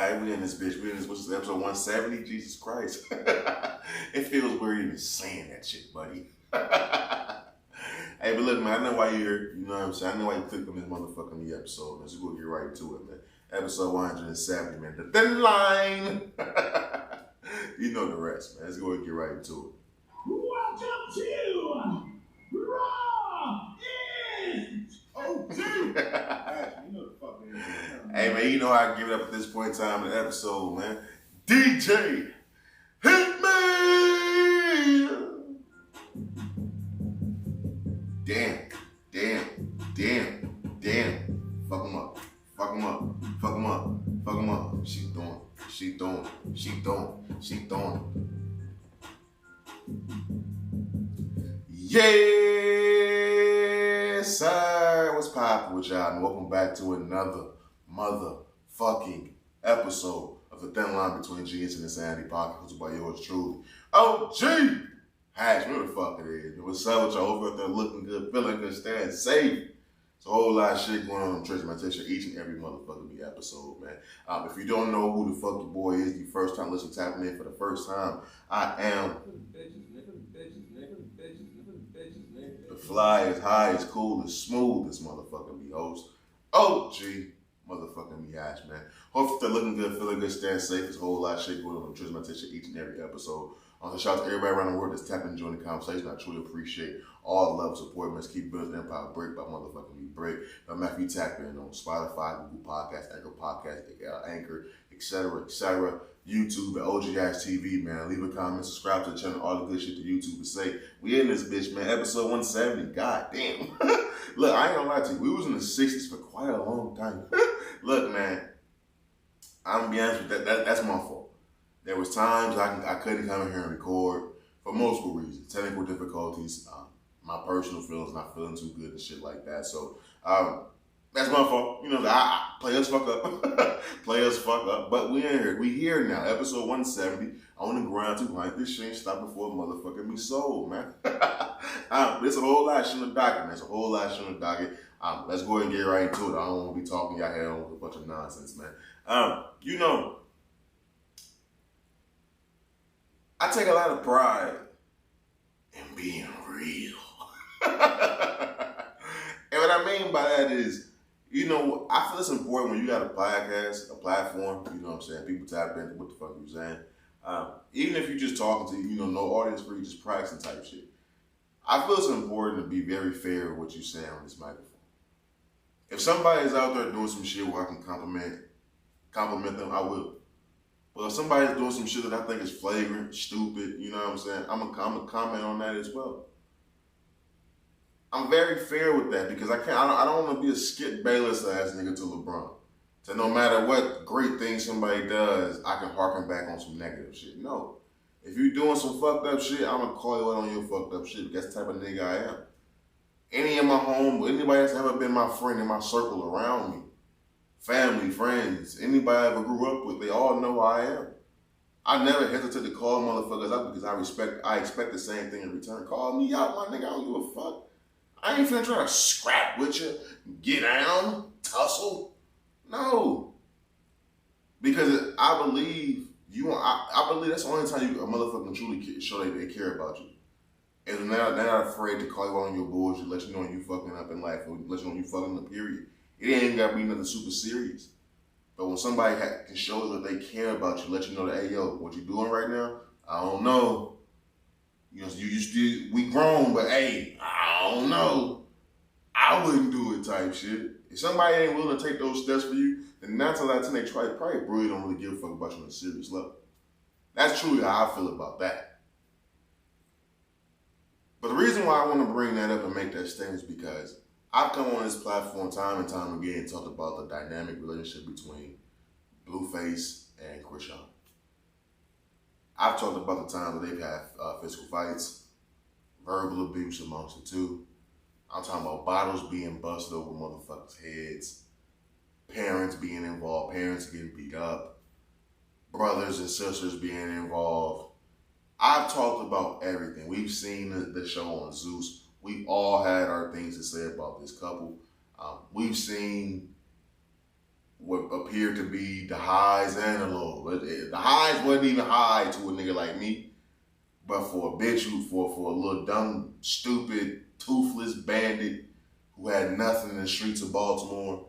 Alright, we in this bitch. We in this, which is episode 170. Jesus Christ. It feels weird even saying that shit, buddy. Hey, but look, man, I know why you're here. You know what I'm saying? I know why you clicked on this motherfucking episode, man. So we'll get right to it, man. Episode 170, man. The thin line. You know the rest, man. Let's go and get right into it. Welcome to Raw is Hey, man, you know how I give it up at this point in time in the episode, man. DJ, hit me! Damn. Fuck him up. She throwing. Yes, sir. What's poppin' with y'all? And welcome back to another motherfucking episode of the Thin Line Between Genius and Insanity podcast, hosted by yours truly, OGHatch. Where the fuck it is? What's up with y'all over there looking good, feeling good, staying safe? It's a whole lot of shit going on. I'm tracing my attention each and every motherfucking episode, man. If you don't know who the fuck the boy is, the first time listening, tapping in for the first time, I am the fly as high, as cool, as smooth as motherfucking me host, OGHatch, man. Hope you're looking good, feeling good, staying safe. There's a whole lot of shit going on. I'm tracing my attention each and every episode. Shout out to everybody around the world that's tapping and joining the conversation. I truly appreciate all the love and support. Let's keep building empire break by motherfucking me break. No matter if you tap in on Spotify, Google Podcasts, Anchor Podcasts, Anchor, etc., YouTube at OGHatchTV, man. Leave a comment, subscribe to the channel, all the good shit to YouTube to say. We in this bitch, man. Episode 170. God damn. Look, I ain't gonna lie to you. We was in the 60s for quite a long time. Look, man. I'm gonna be honest with that's my fault. There was times I couldn't come in here and record for multiple reasons. Technical difficulties, my personal feelings not feeling too good and shit like that. So that's my fault. You know, I play us fuck up. But we in here. We here now. Episode 170 on the ground 200. This shit ain't stopping for a motherfucking me soul, man. There's a whole lot of shit on the docket, man. Let's go ahead and get right into it. I don't want to be talking y'all head on with a bunch of nonsense, man. You know, I take a lot of pride in being real. And what I mean by that is, you know, I feel it's important when you got a podcast, a platform, you know what I'm saying, people tap into what the fuck you're saying. Even if you're just talking to, you know, no audience for you, just practicing type shit. I feel it's important to be very fair with what you say on this microphone. If somebody's out there doing some shit where I can compliment them, I will. But if somebody's doing some shit that I think is flagrant, stupid, you know what I'm saying, I'm gonna comment on that as well. I'm very fair with that because I don't want to be a Skip Bayless ass nigga to LeBron. So no matter what great thing somebody does, I can harken back on some negative shit. No. If you're doing some fucked up shit, I'm gonna call you out on your fucked up shit. That's the type of nigga I am. Any of my anybody that's ever been my friend in my circle around me, family, friends, anybody I ever grew up with, they all know who I am. I never hesitate to call motherfuckers out because I expect the same thing in return. Call me out, my nigga. I don't give a fuck. I ain't finna try to scrap with you, get down, tussle. No. Because I believe I believe that's the only time a motherfucker can truly show they care about you. And they're not afraid to call you out on your bullshit, let you know you fucking up in life, or let you know you fucking up, period. It ain't gotta be nothing super serious. But when somebody can show that they care about you, let you know that, hey, yo, what you doing right now? I don't know. You know, we grown, but hey, I don't know. I wouldn't do it type shit. If somebody ain't willing to take those steps for you, then 9 times out of 10 they probably really don't really give a fuck about you on a serious level. That's truly how I feel about that. But the reason why I want to bring that up and make that statement is because I've come on this platform time and time again and talked about the dynamic relationship between Blueface and Chrisean. I've talked about the times that they've had physical fights, verbal abuse amongst the two. I'm talking about bottles being busted over motherfuckers' heads, parents being involved, parents getting beat up, brothers and sisters being involved. I've talked about everything. We've seen the show on Zeus. We've all had our things to say about this couple. We've seen what appeared to be the highs and the lows. The highs wasn't even high to a nigga like me, but for a bitch for a little dumb, stupid, toothless bandit who had nothing in the streets of Baltimore,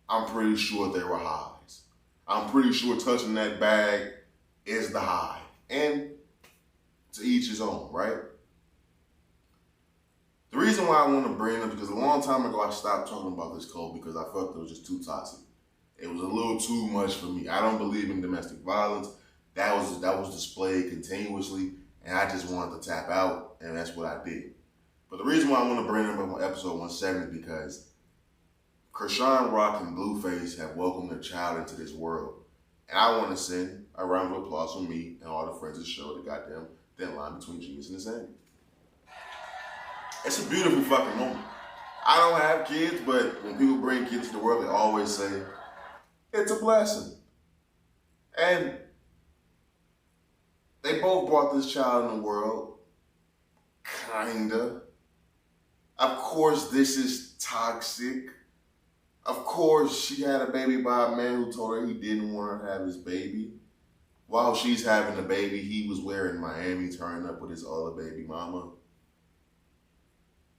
I'm pretty sure they were highs. I'm pretty sure touching that bag is the high. And to each his own, right? The reason why I want to bring it up, because a long time ago I stopped talking about this code because I felt it was just too toxic. It was a little too much for me. I don't believe in domestic violence. That was displayed continuously, and I just wanted to tap out, and that's what I did. But the reason why I want to bring it up on episode 170 is because Chrisean Rock and Blueface have welcomed their child into this world. And I want to send a round of applause from me and all the friends of the show that goddamn thin line between genius and insanity. It's a beautiful fucking moment. I don't have kids, but when people bring kids to the world, they always say, it's a blessing. And they both brought this child in the world. Kinda. Of course, this is toxic. Of course, she had a baby by a man who told her he didn't want her to have his baby. While she's having the baby, he was wearing Miami, turning up with his other baby mama.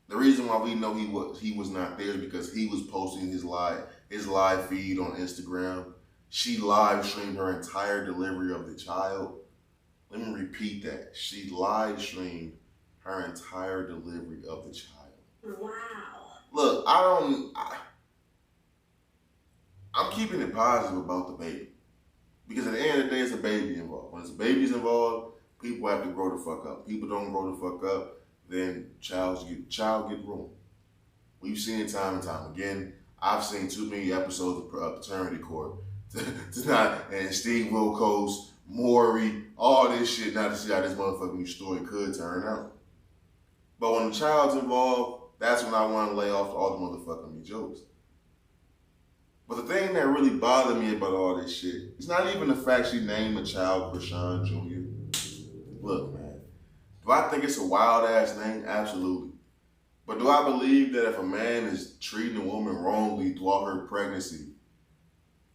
The reason why we know he was not there is because he was posting his live feed on Instagram. She live streamed her entire delivery of the child. Let me repeat that. She live streamed her entire delivery of the child. Wow. Look, I'm keeping it positive about the baby. Because at the end of the day, it's a baby involved. When it's a baby's involved, people have to grow the fuck up. People don't grow the fuck up, then child get ruined. We've seen it time and time again. I've seen too many episodes of Paternity Court and Steve Wilkos, Maury, all this shit, not to see how this motherfucking story could turn out. But when the child's involved, that's when I want to lay off all the motherfucking jokes. But the thing that really bothered me about all this shit, it's not even the fact she named the child Chrisean Jr. Look, man, do I think it's a wild ass name? Absolutely. But do I believe that if a man is treating a woman wrongly throughout her pregnancy,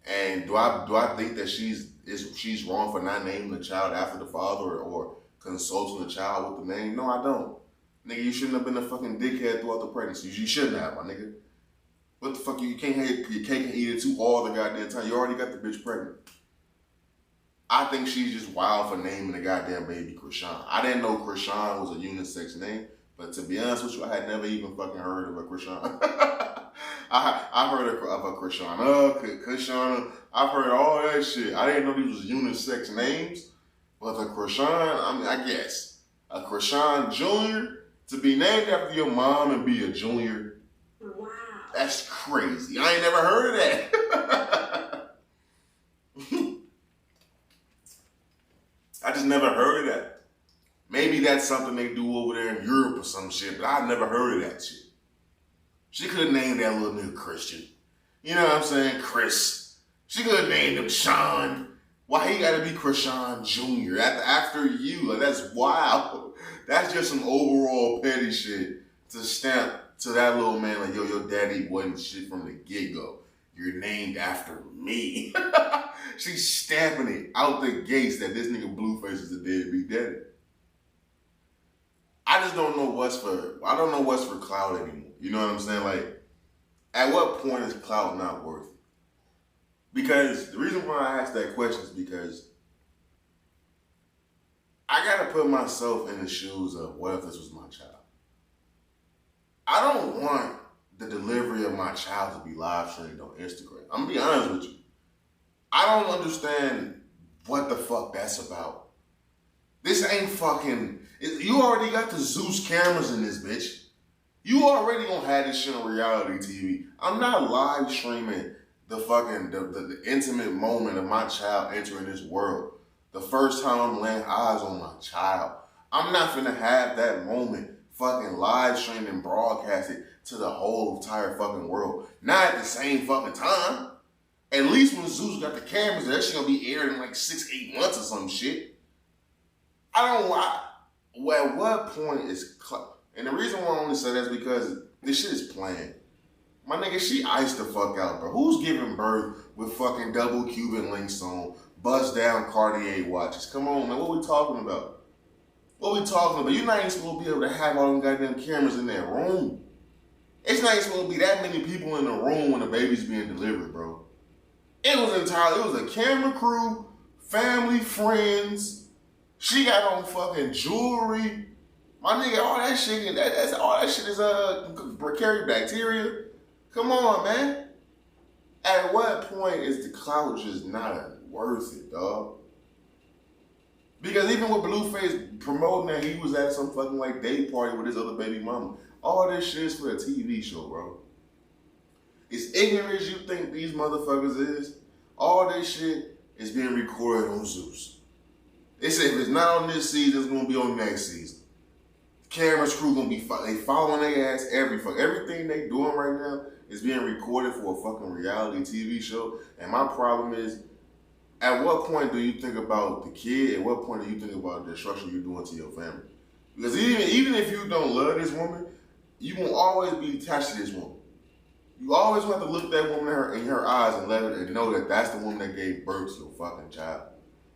and do I think that she's wrong for not naming the child after the father or consulting the child with the name? No, I don't. Nigga, you shouldn't have been a fucking dickhead throughout the pregnancy. You shouldn't have, my nigga. What the fuck? You can't have your cake and eat it too all the goddamn time. You already got the bitch pregnant. I think she's just wild for naming the goddamn baby Chrisean. I didn't know Chrisean was a unisex name, but to be honest with you, I had never even fucking heard of a Chrisean. I heard of a Chrisean. I've heard all that shit. I didn't know these was unisex names, but a Chrisean, I mean, I guess a Chrisean Jr. to be named after your mom and be a junior. Wow. That's crazy. I ain't never heard of that. I just never heard of that. Maybe that's something they do over there in Europe or some shit, but I never heard of that shit. She could have named that little nigga Christian. You know what I'm saying? Chris. She could have named him Sean. Why he gotta be Chrisean Jr. after you? Like, that's wild. That's just some overall petty shit to stamp to that little man like, yo, your daddy wasn't shit from the get-go. You're named after me. She's stamping it out the gates that this nigga Blueface is a deadbeat daddy. I just don't know what's for clout anymore. You know what I'm saying? Like, at what point is clout not worth it? Because the reason why I ask that question is because I gotta put myself in the shoes of what if this was my child. I don't want the delivery of my child to be live streamed on Instagram. I'm gonna be honest with you. I don't understand what the fuck that's about. This ain't fucking, you already got the Zeus cameras in this bitch. You already gonna have this shit on reality TV. I'm not live streaming the fucking, the intimate moment of my child entering this world. The first time I'm laying eyes on my child. I'm not finna have that moment fucking live streamed and broadcasted to the whole entire fucking world. Not at the same fucking time. At least when Zeus got the cameras, that shit gonna be aired in like 6-8 months or some shit. Well, at what point is clout? And the reason why I only say that is because this shit is planned. My nigga, she iced the fuck out, bro. Who's giving birth with fucking double Cuban links on, bust down Cartier watches? Come on, man. What we talking about? What we talking about? You're not even supposed to be able to have all them goddamn cameras in that room. It's not even supposed to be that many people in the room when the baby's being delivered, bro. It was a camera crew, family, friends. She got on fucking jewelry. My nigga, all that shit, all that shit is carry bacteria. Come on, man. At what point is the clout just not worth it, dog? Because even with Blueface promoting that he was at some fucking like day party with his other baby mama, all this shit is for a TV show, bro. As ignorant as you think these motherfuckers is, all this shit is being recorded on Zeus. They say if it's not on this season, it's gonna be on next season. Camera's crew gonna be they following their ass everything they doing right now is being recorded for a fucking reality TV show. And my problem is, at what point do you think about the kid? At what point do you think about the destruction you're doing to your family? Because even if you don't love this woman, you won't always be attached to this woman. You always have to look that woman in her eyes and let her know that that's the woman that gave birth to your fucking child.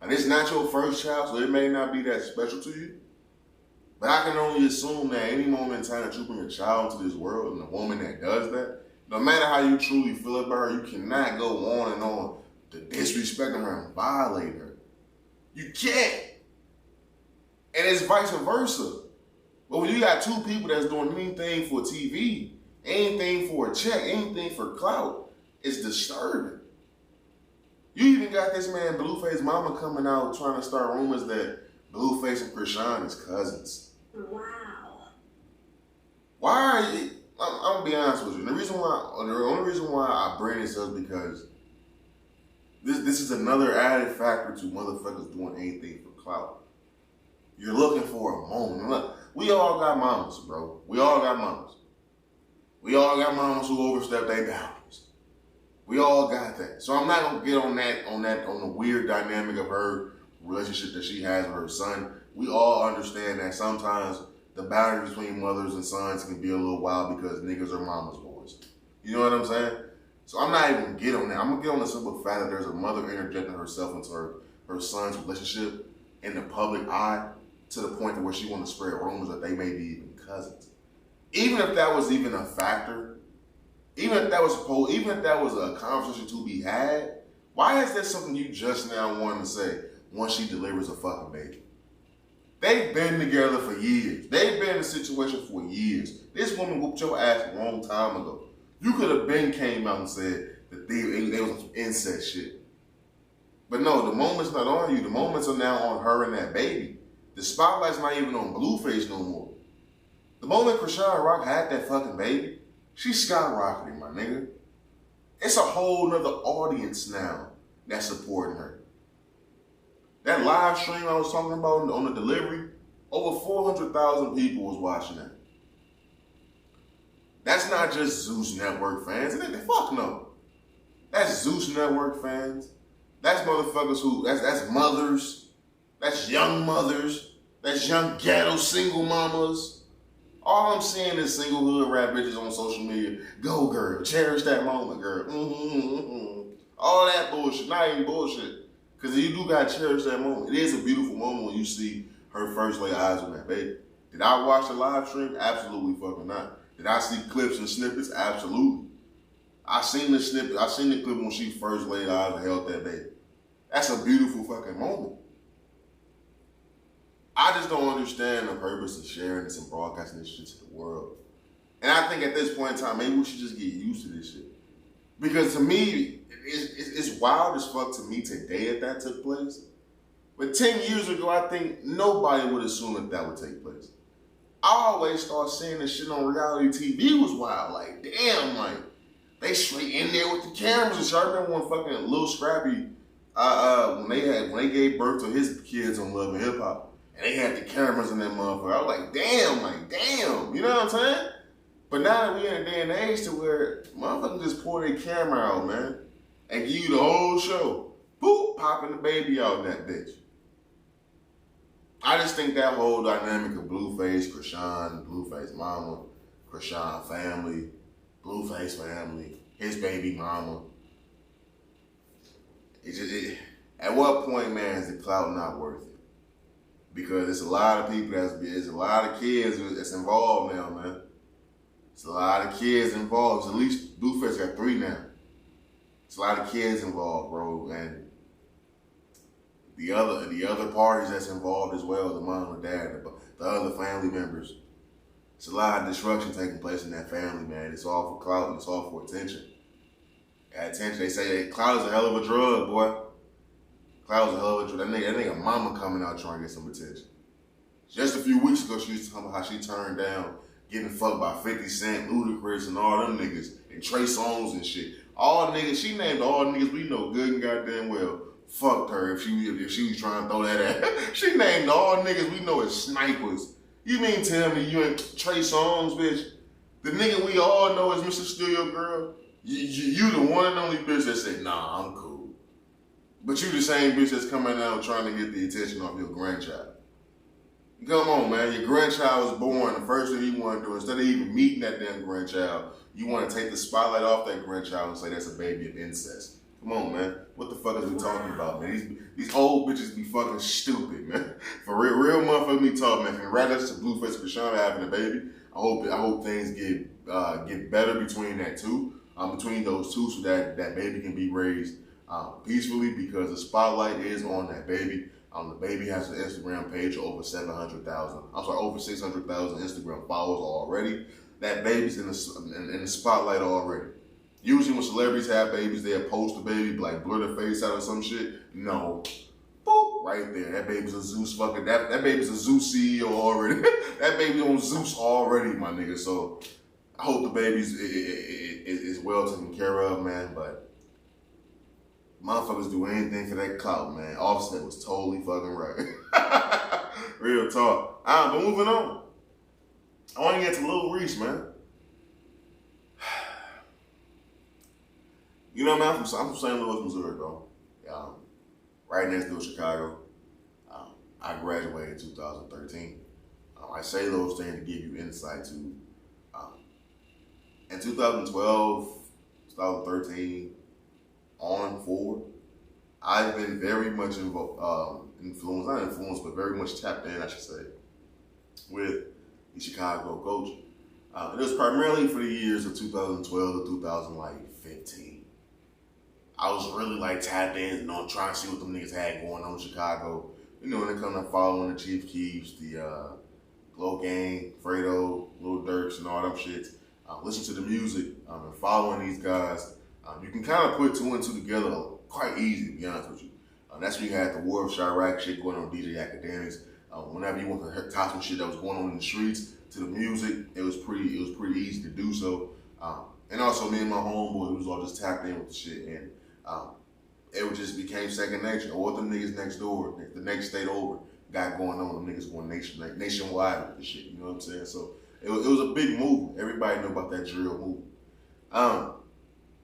And it's not your first child, so it may not be that special to you. But I can only assume that any moment in time that you bring a child to this world and a woman that does that, no matter how you truly feel about her, you cannot go on and on to disrespecting her and violating her. You can't. And it's vice versa. But when you got two people that's doing anything for TV, anything for a check, anything for clout, it's disturbing. You even got this man Blueface mama coming out trying to start rumors that Blueface and Chrisean is cousins. Wow. Why are you? I'm gonna be honest with you. The only reason why I bring this up is because this is another added factor to motherfuckers doing anything for clout. You're looking for a moment. Look, we all got mamas, bro. We all got mamas. We all got mamas who overstep their boundaries. We all got that. So I'm not gonna get on the weird dynamic of her relationship that she has with her son. We all understand that sometimes the boundary between mothers and sons can be a little wild because niggas are mama's boys. You know what I'm saying? So I'm not even gonna get on that. I'm gonna get on the simple fact that there's a mother interjecting herself into her son's relationship in the public eye to the point where she want to spread rumors that they may be even cousins. Even if that was even a factor, even if that was a conversation to be had, why is that something you just now wanting to say once she delivers a fucking baby? They've been together for years. They've been in a situation for years. This woman whooped your ass a long time ago. You could have been came out and said that they was on some incest shit. But no, the moment's not on you. The moments are now on her and that baby. The spotlight's not even on Blueface no more. The moment Chrisean Rock had that fucking baby, she skyrocketed, my nigga. It's a whole nother audience now that's supporting her. That live stream I was talking about on the delivery, over 400,000 people was watching that. That's not just Zeus Network fans. Fuck no. That's Zeus Network fans. That's motherfuckers that's mothers. That's young mothers. That's young ghetto single mamas. All I'm seeing is single hood rap bitches on social media. Go girl, cherish that moment, girl. All that bullshit, not even bullshit. Because you do gotta cherish that moment. It is a beautiful moment when you see her first lay eyes on that baby. Did I watch the live stream? Absolutely fucking not. Did I see clips and snippets? Absolutely. I seen the snippet. I seen the clip when she first laid eyes and held that baby. That's a beautiful fucking moment. I just don't understand the purpose of sharing this and broadcasting this shit to the world. And I think at this point in time, maybe we should just get used to this shit. Because to me, it's wild as fuck to me today that took place. But 10 years ago, I think nobody would assume that would take place. I always start seeing this shit on reality TV was wild. Like, damn, like, they straight in there with the cameras and shit. I remember when fucking Lil Scrappy, when they gave birth to his kids on Love and Hip Hop, and they had the cameras in that motherfucker. I was like, damn. You know what I'm saying? But now that we in a day and age to where motherfuckers just pull their camera out, man, and give you the whole show. Boop, popping the baby out in that bitch. I just think that whole dynamic of Blueface, Chrisean, Blueface mama, Chrisean family, Blueface family, his baby mama. At what point, man, is the clout not worth it? Because it's a lot of people it's a lot of kids that's involved now, man. It's a lot of kids involved. At least Blueface got 3 now. It's a lot of kids involved, bro, and the other parties that's involved as well, the mom and dad, the other family members. It's a lot of destruction taking place in that family, man. It's all for clout and it's all for attention. Attention, they say that clout is a hell of a drug, boy. Clout is a hell of a drug. That nigga mama coming out trying to get some attention. Just a few weeks ago, she was talking about how she turned down getting fucked by 50 Cent, Ludacris, and all them niggas, and Trey Songz and shit. All niggas, she named all niggas we know good and goddamn well fucked her if she was trying to throw that at. She named all niggas we know as snipers. You mean tell me you ain't Trey Songz, bitch? The nigga we all know is Mr. Steal Your Girl? You the one and only bitch that said, nah, I'm cool. But you the same bitch that's coming out trying to get the attention off your grandchild. Come on, man. Your grandchild was born. The first thing you want to do, instead of even meeting that damn grandchild, you want to take the spotlight off that grandchild and say that's a baby of incest. Come on, man. What the fuck is we talking about, man? These old bitches be fucking stupid, man. For real motherfuckers be talking, man. Congratulations to Blueface and Chrisean having a baby. I hope things get better between that two. Between those two, so that baby can be raised peacefully, because the spotlight is on that baby. The baby has an Instagram page of over 700,000. I'm sorry, over 600,000 Instagram followers already. That baby's in the spotlight already. Usually when celebrities have babies, they'll post the baby, like blur their face out or some shit. No. Boop, right there. That baby's a Zeus fucking, that baby's a Zeus CEO already. That baby's on Zeus already, my nigga. So I hope the baby's is well taken care of, man. But motherfuckers do anything for that clout, man. Offset was totally fucking right. Real talk. But moving on. I want to get to Lil Reese, man. You know, man, I'm from St. Louis, Missouri, bro. Right next to Chicago. I graduated in 2013. I say those things to give you insight to, in 2012, 2013, on forward, I've been very much influenced, not influenced, but very much tapped in, I should say, with the Chicago culture. It was primarily for the years of 2012 to 2015. I was really like tapped in, you know, trying to see what them niggas had going on in Chicago. You know, when it comes to following the Chief Keefs, the Glow Gang, Fredo, Lil Durks, and all them shits. Listen to the music and following these guys. You can kind of put 2 and 2 together quite easy, to be honest with you. That's when you had the War of Chirac shit going on with DJ Academics. Whenever you want to top some shit that was going on in the streets to the music, it was pretty easy to do so. And also me and my homeboy, we was all just tapped in with the shit, and it just became second nature. Or what them niggas next door, the next state over, got going on. Them niggas going nationwide with the shit. You know what I'm saying? So it was a big movement. Everybody knew about that drill movement.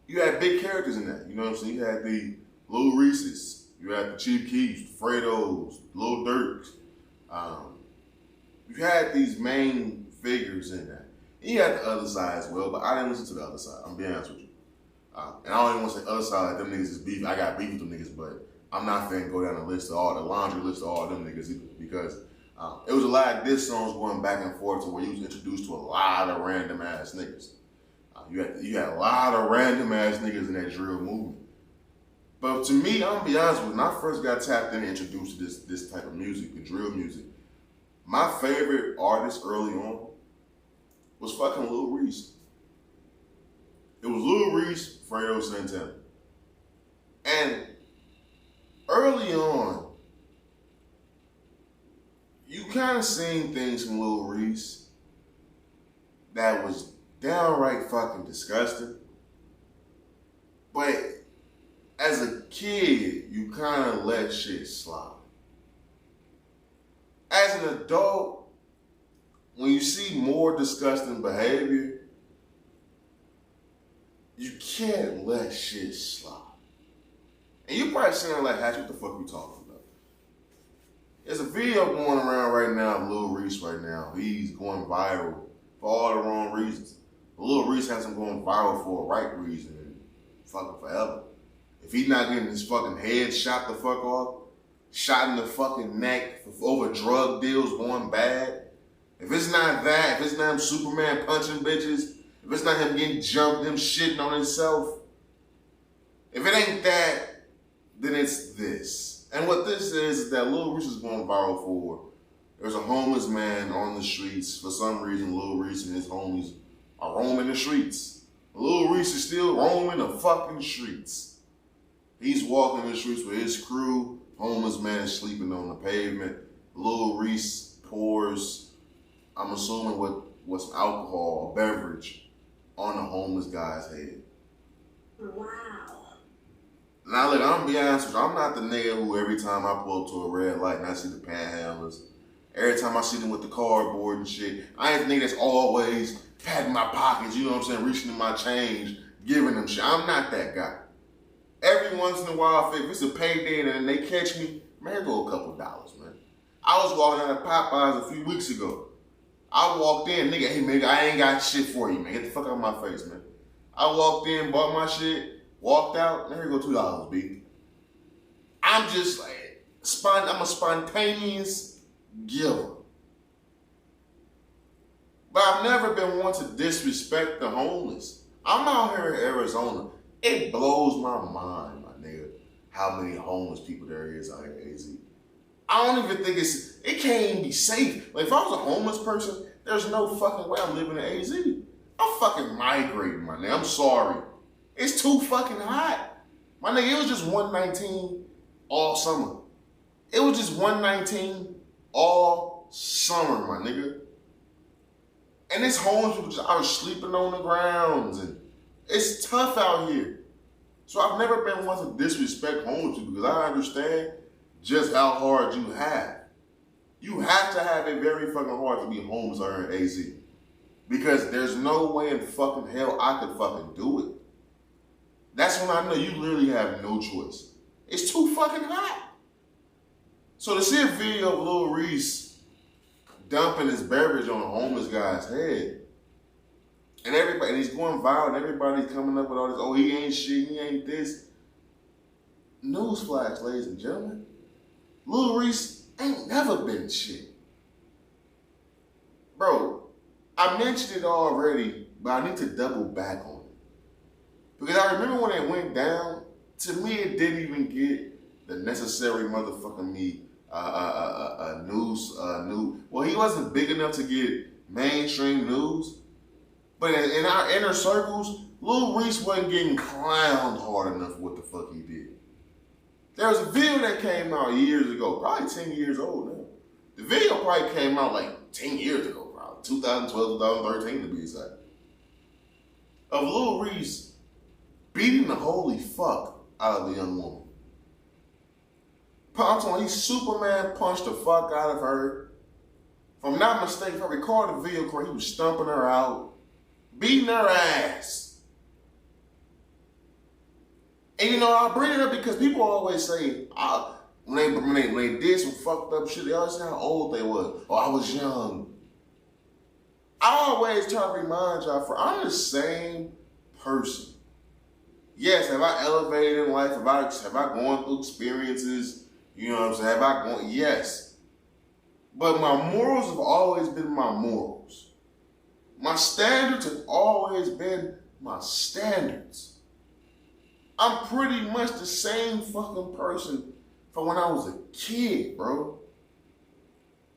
You had big characters in that. You know what I'm saying? You had the Lil Reese's, you had the Chief Keefs, Fredo's, Lil Durks. You had these main figures in that. And you had the other side as well, but I didn't listen to the other side. I'm being honest with you. And I don't even want to say other side, like them niggas is beef. I got beef with them niggas, but I'm not finna go down the laundry list of all them niggas either, because it was a lot of diss songs going back and forth to where you was introduced to a lot of random ass niggas. You had a lot of random ass niggas in that drill movement. But to me, I'm gonna be honest with you, when I first got tapped in and introduced to this type of music, the drill music, my favorite artist early on was fucking Lil Reese. It was Lil Reese, Fredo Santana. And early on, you kind of seen things from Lil Reese that was downright fucking disgusting. But as a kid, you kind of let shit slide. As an adult, when you see more disgusting behavior, you can't let shit slide. And you probably sitting there like, Hatch, what the fuck we talking about? There's a video going around right now of Lil Reese right now. He's going viral for all the wrong reasons. Lil Reese has him going viral for a right reason and fucking forever. If he's not getting his fucking head shot the fuck off, shot in the fucking neck over drug deals going bad, if it's not that, if it's not him Superman punching bitches, if it's not him getting jumped, him shitting on himself, if it ain't that, then it's this. And what this is that Lil Reese is going viral for. There's a homeless man on the streets. For some reason, Lil Reese and his homies are roaming the streets. Lil Reese is still roaming the fucking streets. He's walking the streets with his crew. Homeless man is sleeping on the pavement. Lil Reese pours, I'm assuming with some alcohol, a beverage, on the homeless guy's head. Wow. Now look, I'm gonna be honest with you, I'm not the nigga who every time I pull up to a red light and I see the panhandlers, every time I see them with the cardboard and shit, I ain't the nigga that's always patting my pockets, you know what I'm saying, reaching in my change, giving them shit. I'm not that guy. Every once in a while, if it's a payday and they catch me, man, go a couple dollars, man. I was walking out of Popeyes a few weeks ago. I walked in, nigga, hey, man, I ain't got shit for you, man. Get the fuck out of my face, man. I walked in, bought my shit, walked out, there you go, $2, B. I'm just like, I'm a spontaneous giver. But I've never been one to disrespect the homeless. I'm out here in Arizona. It blows my mind, my nigga, how many homeless people there is out here in AZ. I don't even think it can't even be safe. Like, if I was a homeless person, there's no fucking way I'm living in AZ. I'm fucking migrating, my nigga. I'm sorry. It's too fucking hot. My nigga, it was just 119 all summer. It was just 119 all summer, my nigga. And this homeless people just out sleeping on the grounds, and it's tough out here. So I've never been one to disrespect homeless people because I understand just how hard you have. You have to have it very fucking hard to be homeless out here in AZ. Because there's no way in fucking hell I could fucking do it. That's when I know you literally have no choice. It's too fucking hot. So to see a video of Lil Reese dumping his beverage on a homeless guy's head, and everybody, and he's going viral, and everybody's coming up with all this, oh, he ain't shit, he ain't this. Newsflash, ladies and gentlemen. Lil Reese ain't never been shit. Bro, I mentioned it already, but I need to double back on it. Because I remember when it went down, to me it didn't even get the necessary motherfucking news. Well, he wasn't big enough to get mainstream news, but in our inner circles, Lil Reese wasn't getting clowned hard enough for what the fuck he did. There was a video that came out years ago, probably 10 years old now. The video probably came out like 10 years ago, probably 2012, 2013 to be exact, of Lil Reese beating the holy fuck out of the young woman. I'm telling you, he Superman punched the fuck out of her. If I'm not mistaken, if I recall the video correctly, he was stumping her out, beating her ass. And you know, I bring it up because people always say, when they did some fucked up shit, they always say how old they was. Oh, I was young. I always try to remind y'all, I'm the same person. Yes, have I elevated in life? Have I gone through experiences? You know what I'm saying? Have I gone? Yes. But my morals have always been my morals. My standards have always been my standards. I'm pretty much the same fucking person from when I was a kid, bro.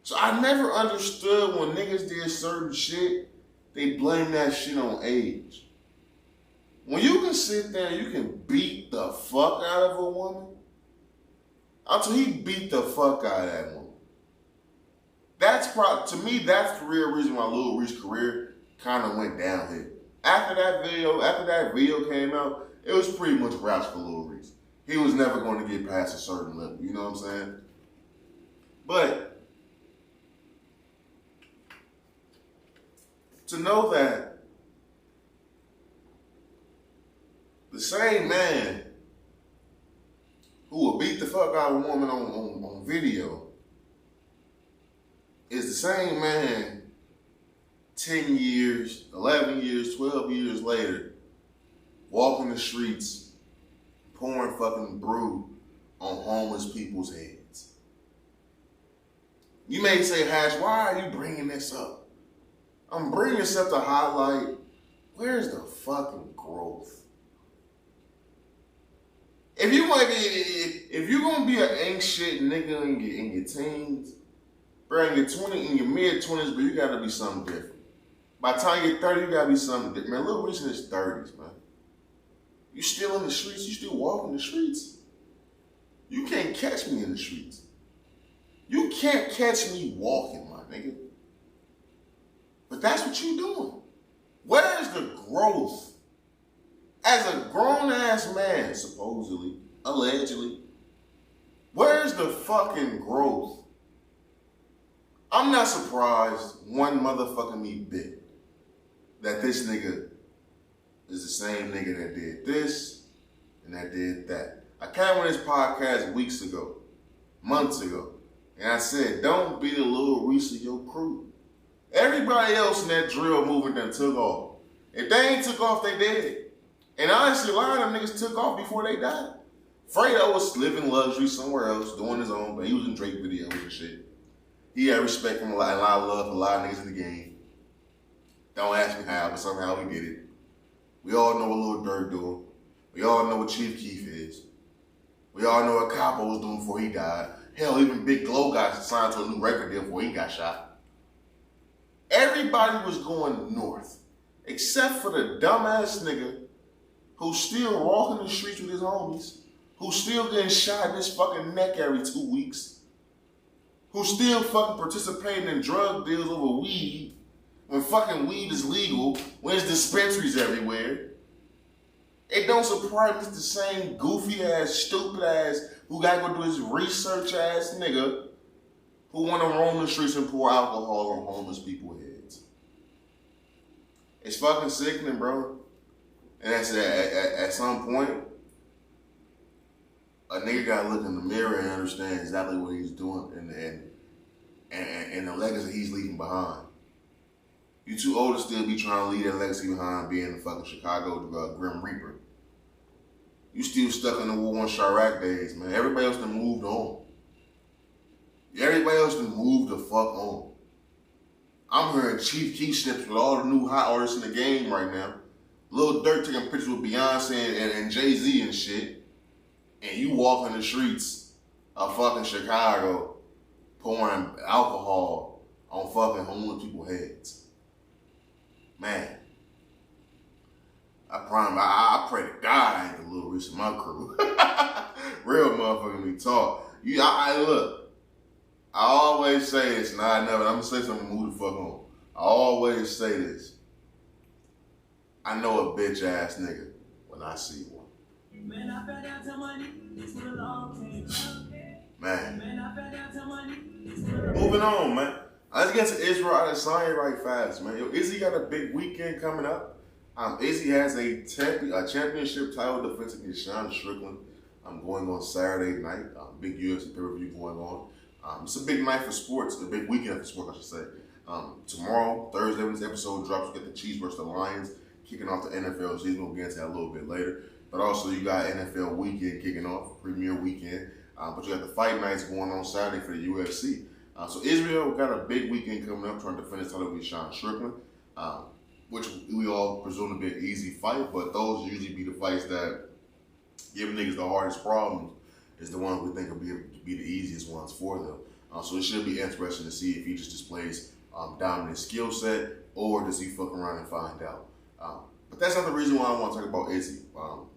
So I never understood when niggas did certain shit, they blame that shit on age. When you can sit there and you can beat the fuck out of a woman, until he beat the fuck out of that woman. To me, that's the real reason why Lil Reese's career kind of went downhill. After that video came out, it was pretty much wraps for Lil Reese. He was never going to get past a certain level, you know what I'm saying? But to know that the same man who will beat the fuck out of a woman on video is the same man 10 years, 11 years, 12 years later, walking the streets, pouring fucking brew on homeless people's heads. You may say, Hatch, why are you bringing this up? I'm bringing this up to highlight, where's the fucking growth? If you're gonna be an ain't shit nigga in your teens, bro, in your mid-20s, but you gotta be something different. By the time you're 30, you gotta be something different. Man, Lil Reese in his 30s, man. You still in the streets, you still walking the streets. You can't catch me in the streets. You can't catch me walking, my nigga. But that's what you doing. Where's the growth? As a grown-ass man, supposedly, allegedly, where's the fucking growth? I'm not surprised one motherfucking me bit that this nigga is the same nigga that did this and that did that. I came on this podcast weeks ago, months ago, and I said, don't be the Lil Reese of your crew. Everybody else in that drill movement done took off. If they ain't took off, they dead. And honestly, a lot of them niggas took off before they died. Fredo was living luxury somewhere else, doing his own, but he was in Drake videos and shit. He had respect from a lot of love for a lot of niggas in the game. Don't ask me how, but somehow he did it. We all know what Lil Durk doing. We all know what Chief Keef is. We all know what Capo was doing before he died. Hell, even Big Glow got signed to a new record deal before he got shot. Everybody was going north, except for the dumbass nigga who's still walking the streets with his homies, who's still getting shot in his fucking neck every 2 weeks, who's still fucking participating in drug deals over weed, when fucking weed is legal, when there's dispensaries everywhere. It don't surprise me it's the same goofy ass, stupid ass, who gotta go do his research ass nigga, who wanna roam the streets and pour alcohol on homeless people's heads. It's fucking sickening, bro. And that's at some point, a nigga gotta look in the mirror and understand exactly what he's doing and the legacy he's leaving behind. You too old to still be trying to leave that legacy behind being the fucking Chicago Grim Reaper. You still stuck in the War on Chirac days, man. Everybody else done moved on. Everybody else done moved the fuck on. I'm hearing Chief Keef snips with all the new hot artists in the game right now. Lil Durk taking pictures with Beyonce and Jay-Z and shit. And you walking the streets of fucking Chicago pouring alcohol on fucking homeless people's heads. Man. I pray to God I ain't the Lil Reese of my crew. Real motherfucking me talk. Look, I always say this, and I'm gonna say something to move the fuck on. I always say this. I know a bitch ass nigga when I see one. Man. Moving on, man. Let's get to Israel Adesanya right fast, man. Yo, Izzy got a big weekend coming up. Izzy has a championship title defense against Sean Strickland. Going on Saturday night. Big UFC pay-per-view going on. It's a big night for sports, a big weekend for sports, I should say. Tomorrow, Thursday, when this episode drops, we get the Chiefs versus the Lions kicking off the NFL season. We'll get into that a little bit later. But also, you got NFL weekend kicking off, premier weekend. But you got the fight nights going on Saturday for the UFC. So Israel got a big weekend coming up, trying to defend his title with Sean Strickland, which we all presume to be an easy fight, but those usually be the fights that give niggas the hardest problems, is the ones we think will be the easiest ones for them. So it should be interesting to see if he just displays dominant skill set, or does he fuck around and find out. But that's not the reason why I want to talk about Izzy.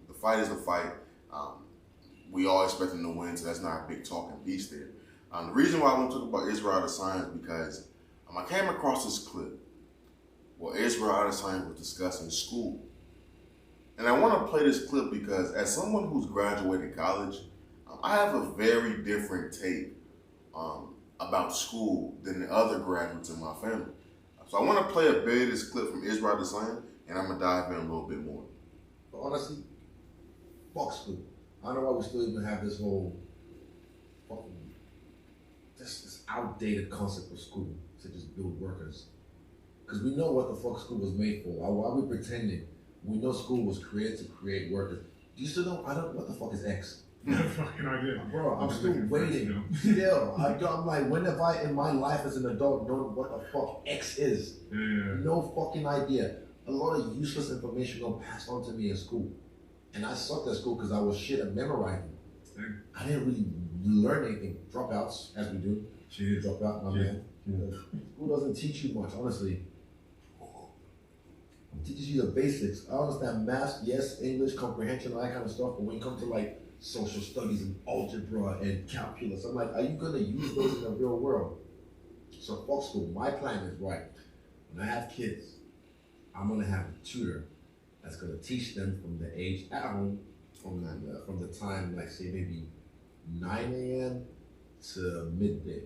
The fight is the fight. We all expect him to win, so that's not a big talking piece there. The reason why I want to talk about Israel Adesanya is because I came across this clip where Israel Adesanya was discussing school. And I want to play this clip because as someone who's graduated college, I have a very different take about school than the other graduates in my family. So I want to play a bit of this clip from Israel Adesanya, and I'm going to dive in a little bit more. But honestly, fuck school. I don't know why we still even have this whole fucking, this outdated concept of school to just build workers. Because we know what the fuck school was made for. Why are we pretending? We know school was created to create workers. Do you still know? What the fuck is X? No fucking idea. Bro, I'm still waiting. Still, I'm like, when have I in my life as an adult known what the fuck X is? Yeah. No fucking idea. A lot of useless information got passed on to me in school. And I sucked at school because I was shit at memorizing. I didn't really learn anything. Dropouts, as we do. Cheers. Drop out, my man. School doesn't teach you much, honestly. It teaches you the basics. I understand math, yes, English, comprehension, all that kind of stuff, but when you come to like social studies and algebra and calculus, I'm like, are you gonna use those in the real world? So fuck school. My plan is right. When I have kids, I'm gonna have a tutor that's gonna teach them from the age at home, from the time, like say maybe 9 a.m. to midday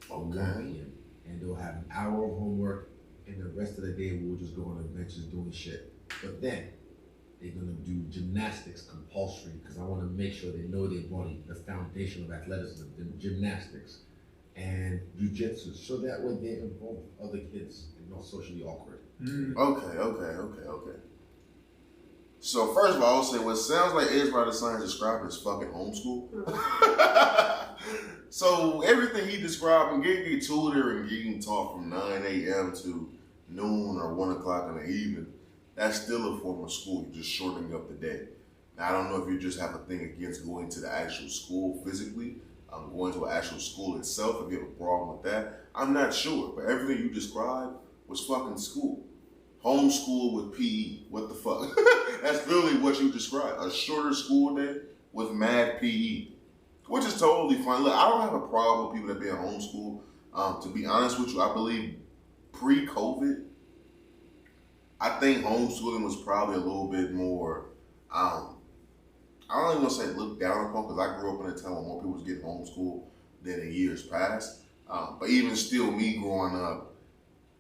or 1 p.m. And they'll have an hour of homework, and the rest of the day we'll just go on adventures doing shit. But then they're gonna do gymnastics compulsory because I want to make sure they know their body, the foundation of athleticism, the gymnastics, and jujitsu, so that way they involve other kids and not socially awkward. Okay. So first of all, I'll say what sounds like Adesanya described as fucking homeschool. So everything he described and getting a tutor and getting taught from 9 a.m. to noon or 1 o'clock in the evening, that's still a form of school. You're just shortening up the day. Now, I don't know if you just have a thing against going to the actual school physically, going to an actual school itself, if you have a problem with that. I'm not sure, but everything you described was fucking school. Homeschool with PE. What the fuck? That's really what you described. A shorter school day with mad PE. Which is totally fine. Look, I don't have a problem with people that being homeschooled. To be honest with you, I believe pre-COVID, I think homeschooling was probably a little bit more, I don't even want to say looked down upon, because I grew up in a time when more people was getting homeschooled than in years past. But even still, me growing up,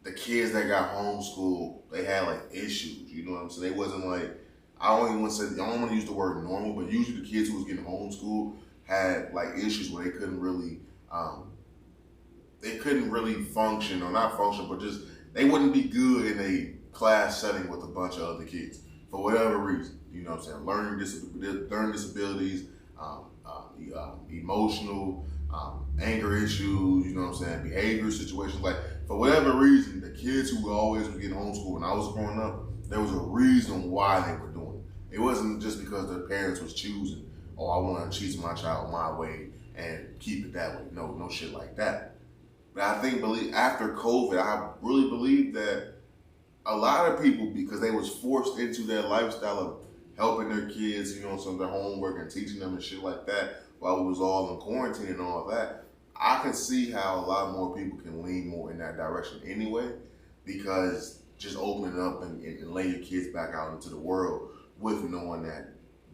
the kids that got homeschooled, they had like issues. You know what I'm saying? They wasn't like, I don't want to use the word normal, but usually the kids who was getting homeschooled had like issues where they couldn't really function, or not function, but just they wouldn't be good in a class setting with a bunch of other kids for whatever reason. You know what I'm saying? Learning disabilities, emotional, anger issues, you know what I'm saying? Behavior situations. Like, for whatever reason, the kids who always were getting homeschooled when I was growing up, there was a reason why they were doing it. It wasn't just because their parents was choosing, oh, I want to choose my child my way and keep it that way. No shit like that. But I think after COVID, I really believe that a lot of people, because they was forced into that lifestyle of helping their kids, you know, some of their homework and teaching them and shit like that while we was all in quarantine and all that, I can see how a lot more people can lean more in that direction anyway, because just opening up and letting your kids back out into the world with knowing that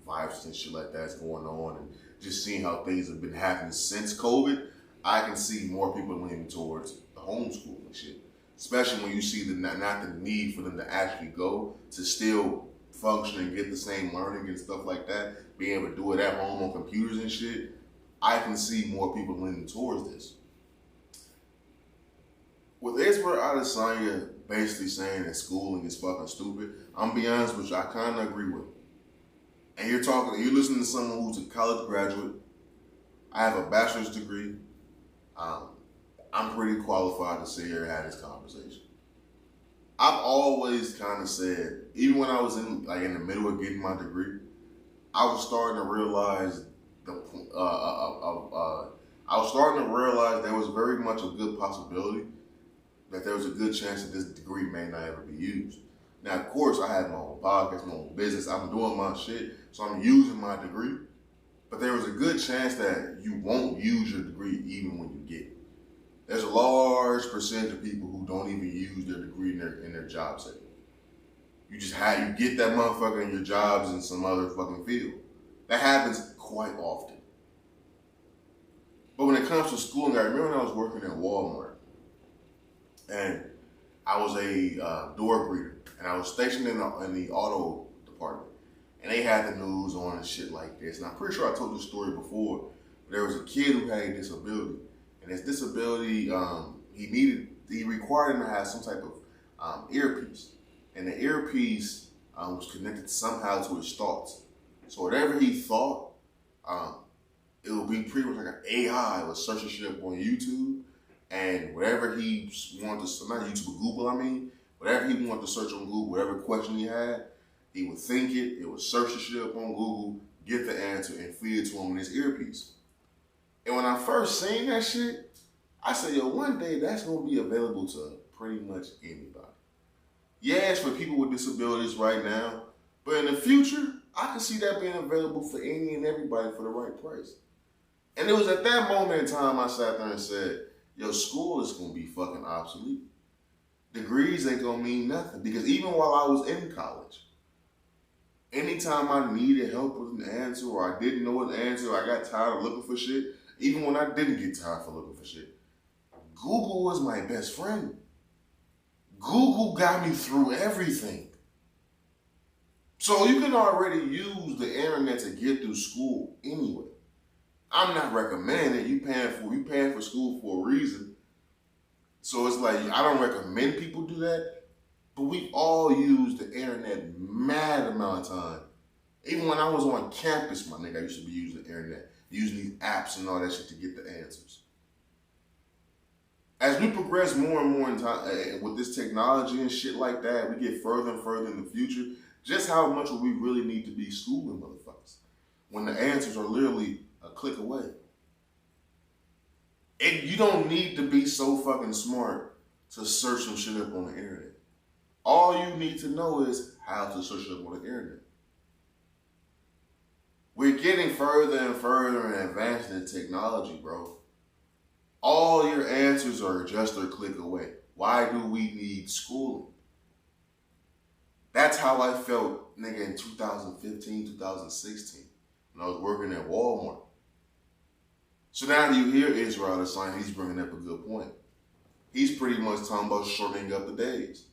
virus and shit like that's going on, and just seeing how things have been happening since COVID, I can see more people leaning towards the homeschooling shit. Especially when you see not the need for them to actually go to still function and get the same learning and stuff like that, being able to do it at home on computers and shit. I can see more people leaning towards this. With Adesanya basically saying that schooling is fucking stupid, I'm gonna be honest with you, I kind of agree with him. And you're listening to someone who's a college graduate. I have a bachelor's degree. I'm pretty qualified to sit here and have this conversation. I've always kind of said, even when I was in the middle of getting my degree, I was starting to realize there was very much a good possibility that there was a good chance that this degree may not ever be used. Now, of course, I have my own podcast, my own business. I'm doing my shit, so I'm using my degree. But there was a good chance that you won't use your degree even when you get it. There's a large percentage of people who don't even use their degree in their job setting. You get that motherfucker in your jobs in some other fucking field. That happens quite often. But when it comes to schooling, I remember when I was working at Walmart, and I was a door greeter, and I was stationed in the auto department, and they had the news on and shit like this. And I'm pretty sure I told this story before. But there was a kid who had a disability, and his disability, he required him to have some type of earpiece. And the earpiece was connected somehow to his thoughts. So whatever he thought, it would be pretty much like an AI with searching shit up on YouTube. And whatever he wanted to, not YouTube, but Google, I mean, whatever he wanted to search on Google, whatever question he had, he would think it would search the shit up on Google, get the answer, and feed it to him in his earpiece. And when I first seen that shit, I said, yo, one day that's gonna be available to pretty much anybody. Yeah, it's for people with disabilities right now, but in the future, I can see that being available for any and everybody for the right price. And it was at that moment in time I sat there and said, yo, school is gonna be fucking obsolete. Degrees ain't gonna mean nothing, because even while I was in college, anytime I needed help with an answer or I didn't know an answer or I got tired of looking for shit, even when I didn't get tired of looking for shit, Google was my best friend. Google got me through everything. So you can already use the internet to get through school anyway. I'm not recommending it. You paying for school for a reason. So it's like, I don't recommend people do that, but we all use the internet mad amount of time. Even when I was on campus, my nigga, I used to be using the internet, using these apps and all that shit to get the answers. As we progress more and more in time with this technology and shit like that, we get further and further in the future. Just how much will we really need to be schooling motherfuckers when the answers are literally a click away? And you don't need to be so fucking smart to search some shit up on the internet. All you need to know is how to search it up on the internet. We're getting further and further and advanced in technology, bro. All your answers are just a click away. Why do we need schooling? That's how I felt, nigga, in 2015, 2016, when I was working at Walmart. So now you hear Israel Adesanya, he's bringing up a good point. He's pretty much talking about shortening up the days.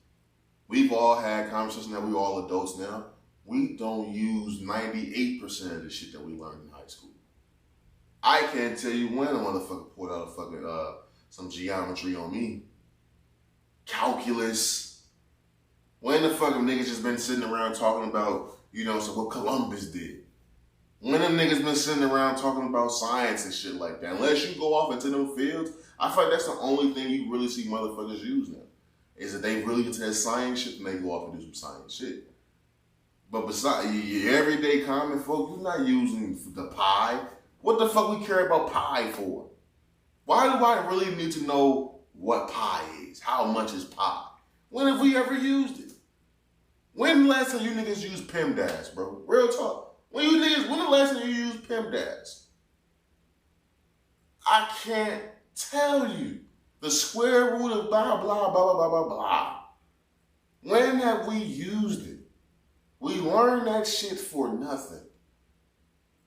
We've all had conversations now, we're all adults now. We don't use 98% of the shit that we learned in high school. I can't tell you when a motherfucker pulled out a fucking, some geometry on me. Calculus. When the fucking niggas just been sitting around talking about, so what Columbus did. When them niggas been sitting around talking about science and shit like that. Unless you go off into them fields, I feel like that's the only thing you really see motherfuckers use now. Is that they really into that science shit and they go off and do some science shit. But besides your everyday common folk, you're not using the pi. What the fuck we care about pi for? Why do I really need to know what pi is? How much is pi? When have we ever used it? When the last time you niggas used PEMDAS, bro? Real talk. When the last time you used PEMDAS? I can't tell you. The square root of blah, blah, blah, blah, blah, blah. When have we used it? We learned that shit for nothing.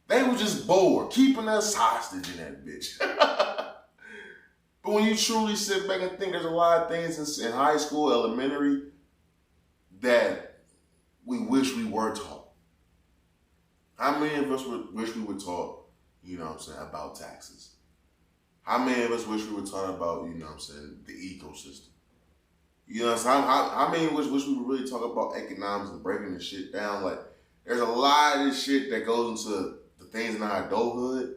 They were just bored, keeping us hostage in that bitch. But when you truly sit back and think, there's a lot of things in high school, elementary, that we wish we were taught. How many of us wish we were taught, about taxes? How many of us wish we were taught about, the ecosystem? How many wish we would really talk about economics and breaking this shit down? Like, there's a lot of this shit that goes into the things in our adulthood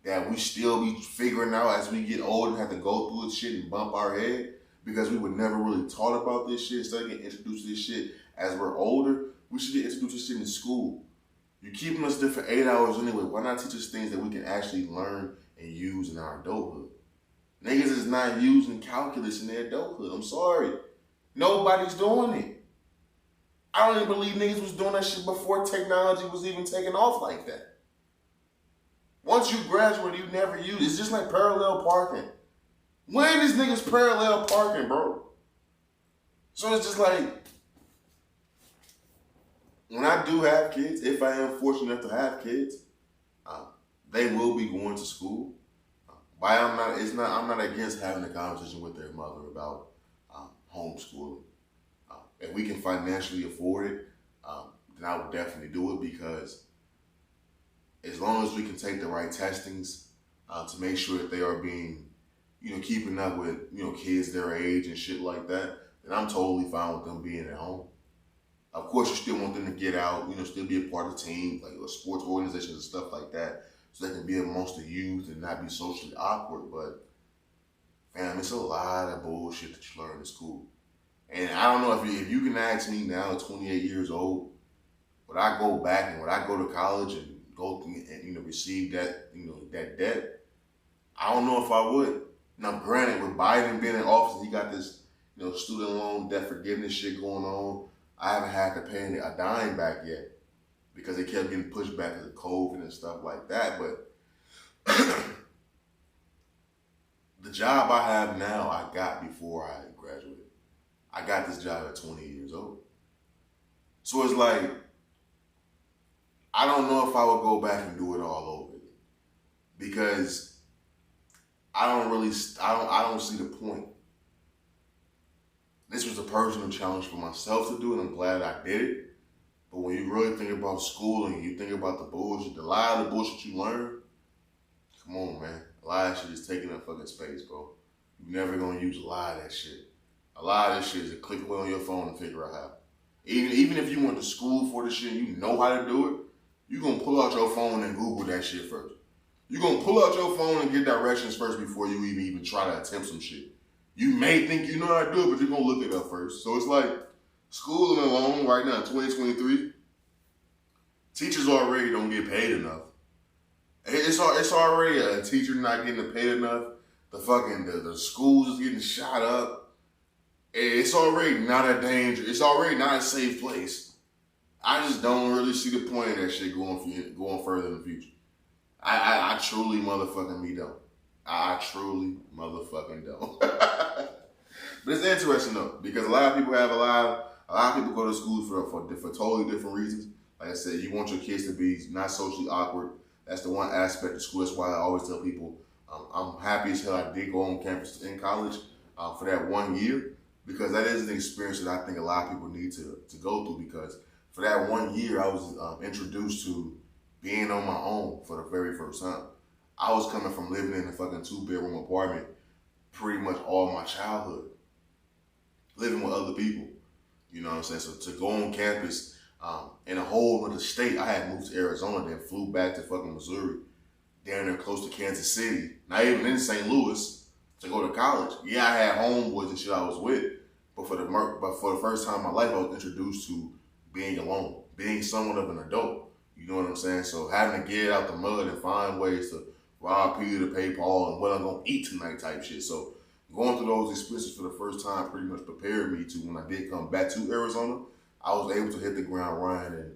that we still be figuring out as we get older and have to go through this shit and bump our head because we were never really taught about this shit. Instead of getting introduced to this shit as we're older, we should get introduced to this shit in school. You're keeping us there for 8 hours anyway. Why not teach us things that we can actually learn and use in our adulthood? Niggas is not using calculus in their adulthood. I'm sorry. Nobody's doing it. I don't even believe niggas was doing that shit before technology was even taking off like that. Once you graduate, you never use it. It's just like parallel parking. When is niggas parallel parking, bro? So it's just like, when I do have kids, if I am fortunate enough to have kids, they will be going to school. I'm not against having a conversation with their mother about homeschooling. If we can financially afford it, then I would definitely do it, because as long as we can take the right testings to make sure that they are being, keeping up with, kids their age and shit like that, then I'm totally fine with them being at home. Of course, you still want them to get out, still be a part of the team, like sports organizations and stuff like that, so they can be amongst the youth and not be socially awkward. But, fam, it's a lot of bullshit that you learn in school. And I don't know if you can ask me now, at 28 years old, would I go back and would I go to college and go through and receive that that debt? I don't know if I would. Now, granted, with Biden being in office, he got this student loan debt forgiveness shit going on. I haven't had to pay a dime back yet because it kept getting pushed back because of COVID and stuff like that. But the job I have now, I got before I graduated. I got this job at 20 years old. So it's like, I don't know if I would go back and do it all over again because I don't see the point. This was a personal challenge for myself to do, and I'm glad I did it. But when you really think about schooling, you think about the bullshit, a lot of the bullshit you learn, come on, man. A lot of shit is taking up fucking space, bro. You're never gonna use a lot of that shit. A lot of this shit is a click away on your phone and figure out how. Even if you went to school for the shit, you know how to do it, you're gonna pull out your phone and Google that shit first. You're gonna pull out your phone and get directions first before you even try to attempt some shit. You may think you know how to do it, but you're gonna look it up first. So it's like schooling alone right now, 2023, teachers already don't get paid enough. It's already a teacher not getting paid enough. The schools is getting shot up. It's already not a danger. It's already not a safe place. I just don't really see the point of that shit going further in the future. I truly motherfucking don't. I truly motherfucking don't. But it's interesting though, because a lot of people go to school for totally different reasons. Like I said, you want your kids to be not socially awkward. That's the one aspect of school. That's why I always tell people I'm happy as hell I did go on campus in college for that 1 year, because that is an experience that I think a lot of people need to go through, because for that 1 year I was introduced to being on my own for the very first time. I was coming from living in a fucking 2-bedroom apartment pretty much all my childhood, living with other people. You know what I'm saying? So to go on campus in a whole other state, I had moved to Arizona, then flew back to fucking Missouri, down there close to Kansas City, not even in St. Louis, to go to college. Yeah, I had homeboys and shit I was with, but for the first time in my life, I was introduced to being alone, being somewhat of an adult. You know what I'm saying? So having to get out the mud and find ways to rob Peter to pay Paul and what I'm gonna eat tonight type shit. So going through those experiences for the first time pretty much prepared me to, when I did come back to Arizona, I was able to hit the ground running and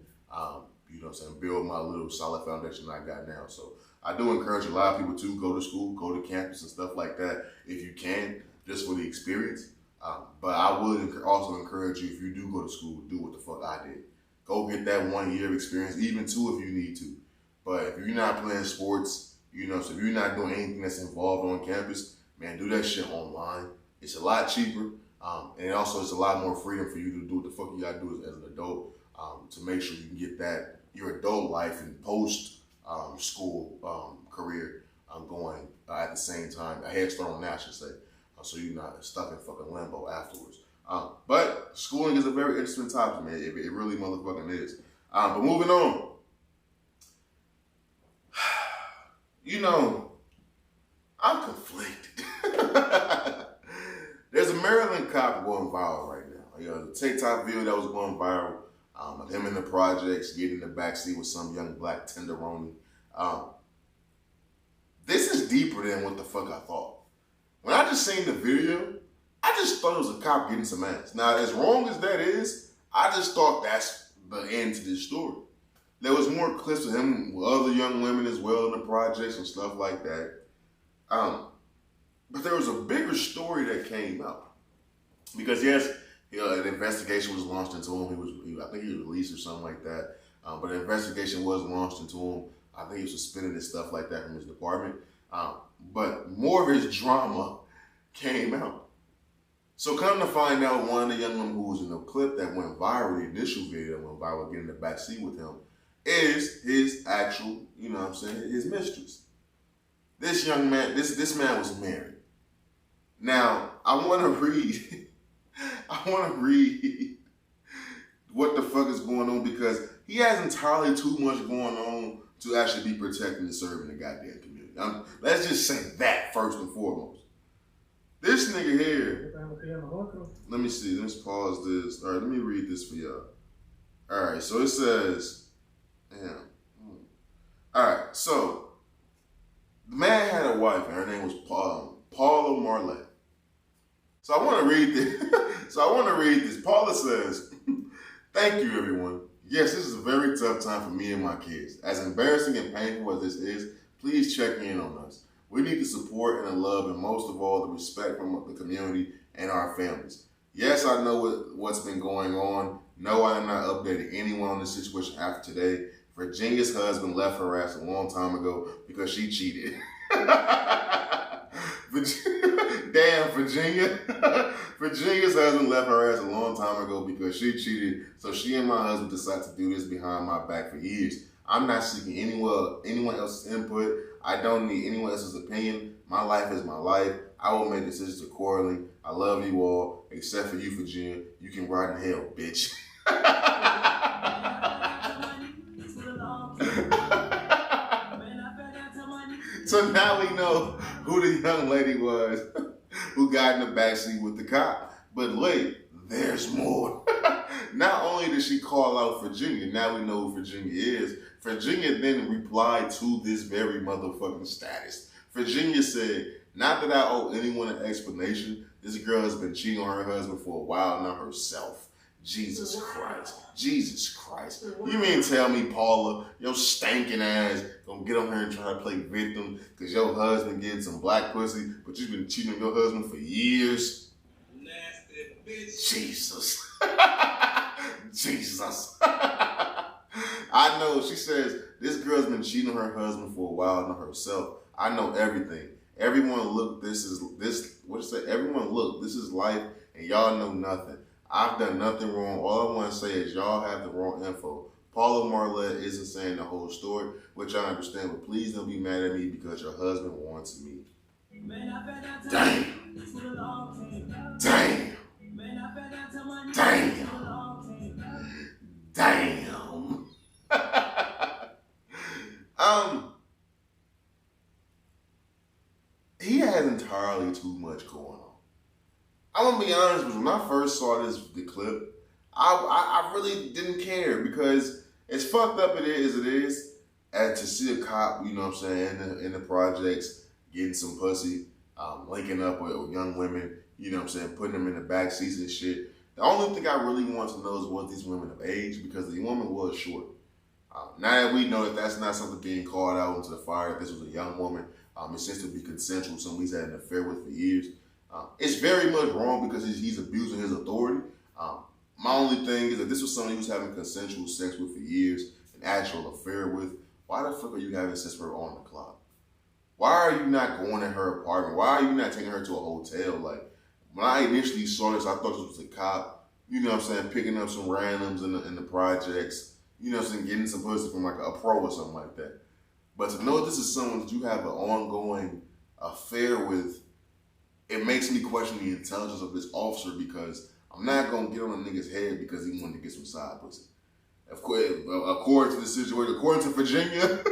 you know what I'm saying, build my little solid foundation I got now. So I do encourage a lot of people to go to school, go to campus and stuff like that if you can, just for the experience. But I would also encourage you, if you do go to school, do what the fuck I did. Go get that 1 year of experience, even 2 if you need to. But if you're not playing sports, you know, so if you're not doing anything that's involved on campus, man, do that shit online. It's a lot cheaper, and also it's a lot more freedom for you to do what the fuck you gotta do as an adult, to make sure you can get that, your adult life and post school career going at the same time. A head start on that, I should say, so you're not stuck in fucking limbo afterwards. But schooling is a very interesting topic, man. It really motherfucking is. But moving on. You know, I'm conflicted. There's a Maryland cop going viral right now. You know, the TikTok video that was going viral, of him in the projects, getting in the backseat with some young black tenderoni. This is deeper than what the fuck I thought. When I just seen the video, I just thought it was a cop getting some ass. Now, as wrong as that is, I just thought that's the end to this story. There was more clips of him with other young women as well in the projects and stuff like that. But there was a bigger story that came out. Because yes, an investigation was launched into him. I think he was released or something like that. But an investigation was launched into him. I think he was suspended and stuff like that from his department. But more of his drama came out. So come to find out, one of the young women who was in the clip that went viral, the initial video that went viral, getting in the backseat with him, is his actual, you know what I'm saying, his mistress. This young man, this man was married. Now, I want to read I want to read what the fuck is going on because he has entirely too much going on to actually be protecting and serving the goddamn community. Let's just say that first and foremost. This nigga here. Let me see. Let's pause this. All right, let me read this for y'all. All right, so it says, damn. All right, so the man had a wife, and her name was Paula Marlette. So I want to read this. Paula says, "Thank you, everyone. Yes, this is a very tough time for me and my kids. As embarrassing and painful as this is, please check in on us. We need the support and the love, and most of all, the respect from the community and our families. Yes, I know what's been going on. No, I am not updating anyone on this situation after today. Virginia's husband left her ass a long time ago because she cheated." Damn, Virginia. Virginia's husband left her ass a long time ago because she cheated, so she and my husband decided to do this behind my back for years. I'm not seeking anyone else's input. I don't need anyone else's opinion. My life is my life. I will make decisions accordingly. I love you all, except for you, Virginia. You can ride in hell, bitch. So now we know who the young lady was who got in the backseat with the cop. But wait, there's more. Not only did she call out Virginia, now we know who Virginia is. Virginia then replied to this very motherfucking status. Virginia said, "Not that I owe anyone an explanation. This girl has been cheating on her husband for a while now herself." Jesus Christ. Jesus Christ. You mean tell me, Paula, your stinking ass gonna get on here and try to play victim because your husband getting some black pussy, but you've been cheating on your husband for years? Nasty bitch. Jesus. Jesus. I know, she says, this girl's been cheating on her husband for a while, not herself. I know everything. Everyone look, everyone look, this is life, and y'all know nothing. I've done nothing wrong. All I want to say is y'all have the wrong info. Paula Marlette isn't saying the whole story, which I understand, but please don't be mad at me because your husband wants me. Damn. Damn. Damn. Damn. He has entirely too much going on. I'm gonna be honest with you, when I first saw the clip, I really didn't care because as fucked up it is, and to see a cop, you know what I'm saying, in the projects, getting some pussy, linking up with young women, you know what I'm saying, putting them in the back seats and shit. The only thing I really want to know is what these women of age, because the woman was short. Now that we know that that's not something being called out into the fire, that this was a young woman, it seems to be consensual, someone he's had an affair with for years. It's very much wrong because he's abusing his authority. My only thing is that this was someone he was having consensual sex with for years, an actual affair with. Why the fuck are you having sex with her on the clock? Why are you not going to her apartment? Why are you not taking her to a hotel? Like, when I initially saw this, I thought this was a cop, you know what I'm saying, picking up some randoms in the projects, you know what I'm saying, getting some pussy from like a pro or something like that. But to know this is someone that you have an ongoing affair with, it makes me question the intelligence of this officer because I'm not going to get on a nigga's head because he wanted to get some side pussy. Of course, according to the situation, according to Virginia,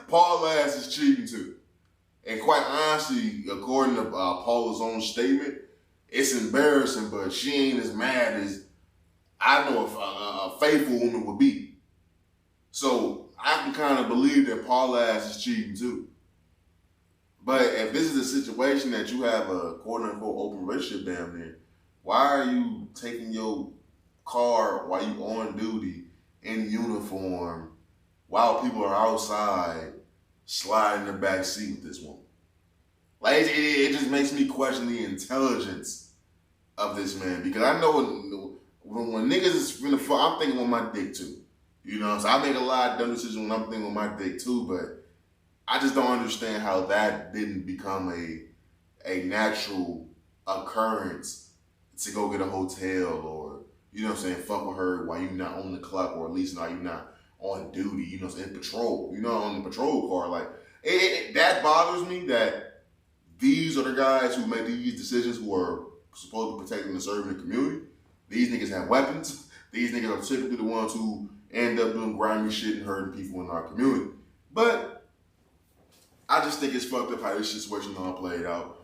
Paul ass is cheating too. And quite honestly, according to Paula's own statement, it's embarrassing, but she ain't as mad as I know a faithful woman would be. So I can kind of believe that Paula ass is cheating too. But if this is a situation that you have a quote-unquote open relationship down there, why are you taking your car while you on duty in uniform while people are outside sliding in the back seat with this woman? Like, it just makes me question the intelligence of this man because I know when niggas is finna fuck, I'm thinking on my dick too. You know what I'm saying? I make a lot of dumb decisions when I'm thinking on my dick too, but I just don't understand how that didn't become a natural occurrence to go get a hotel or, you know what I'm saying, fuck with her while you're not on the clock or at least now you're not on duty, you know what I'm saying, in patrol, you know, on the patrol car. Like, that bothers me that these are the guys who make these decisions who are supposed to be protecting and serving the community. These niggas have weapons. These niggas are typically the ones who end up doing grimy shit and hurting people in our community. But I just think it's fucked up how this situation all played out.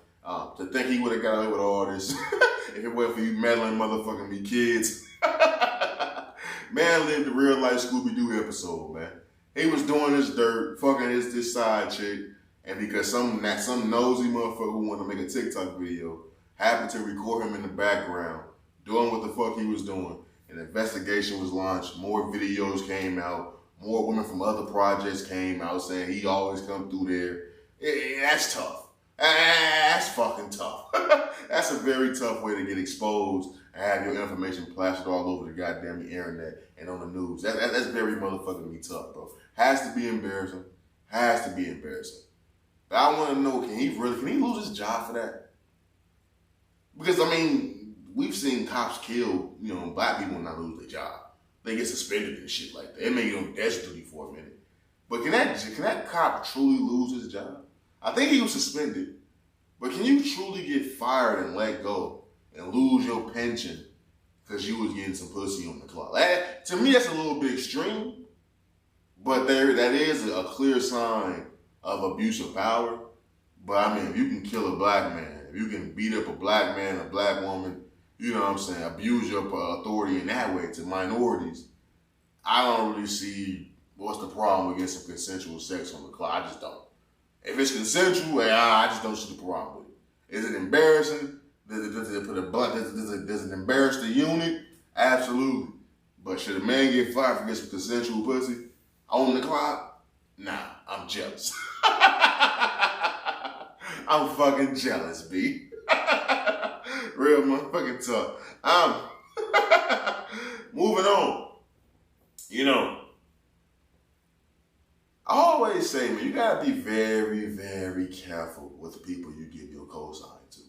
To think he would have got away with all this if it wasn't for you meddling motherfucking me kids. Man lived a real life Scooby-Doo episode, man. He was doing this dirt, fucking this side chick, and because some nosy motherfucker who wanted to make a TikTok video happened to record him in the background doing what the fuck he was doing. An investigation was launched, more videos came out, more women from other projects came out saying he always come through there. That's tough. That's fucking tough. That's a very tough way to get exposed and have your information plastered all over the goddamn internet and on the news. That's very motherfucking tough, bro. Has to be embarrassing. Has to be embarrassing. But I want to know, can he lose his job for that? Because, I mean, we've seen cops kill, black people and not lose their job. They get suspended and shit like that. It may on desk duty for a minute. But can that cop truly lose his job? I think he was suspended. But can you truly get fired and let go and lose your pension because you was getting some pussy on the clock? To me, that's a little bit extreme. But that is a clear sign of abuse of power. But I mean, if you can kill a black man, if you can beat up a black man, a black woman, you know what I'm saying, abuse your authority in that way to minorities, I don't really see what's the problem with getting some consensual sex on the clock. I just don't. If it's consensual, I just don't see the problem with it. Is it embarrassing? Does it embarrass the unit? Absolutely. But should a man get fired for getting some consensual pussy on the clock? Nah, I'm jealous. I'm fucking jealous, B. Real motherfucking tough. Moving on. I always say, man, you gotta be very, very careful with the people you give your cosign to.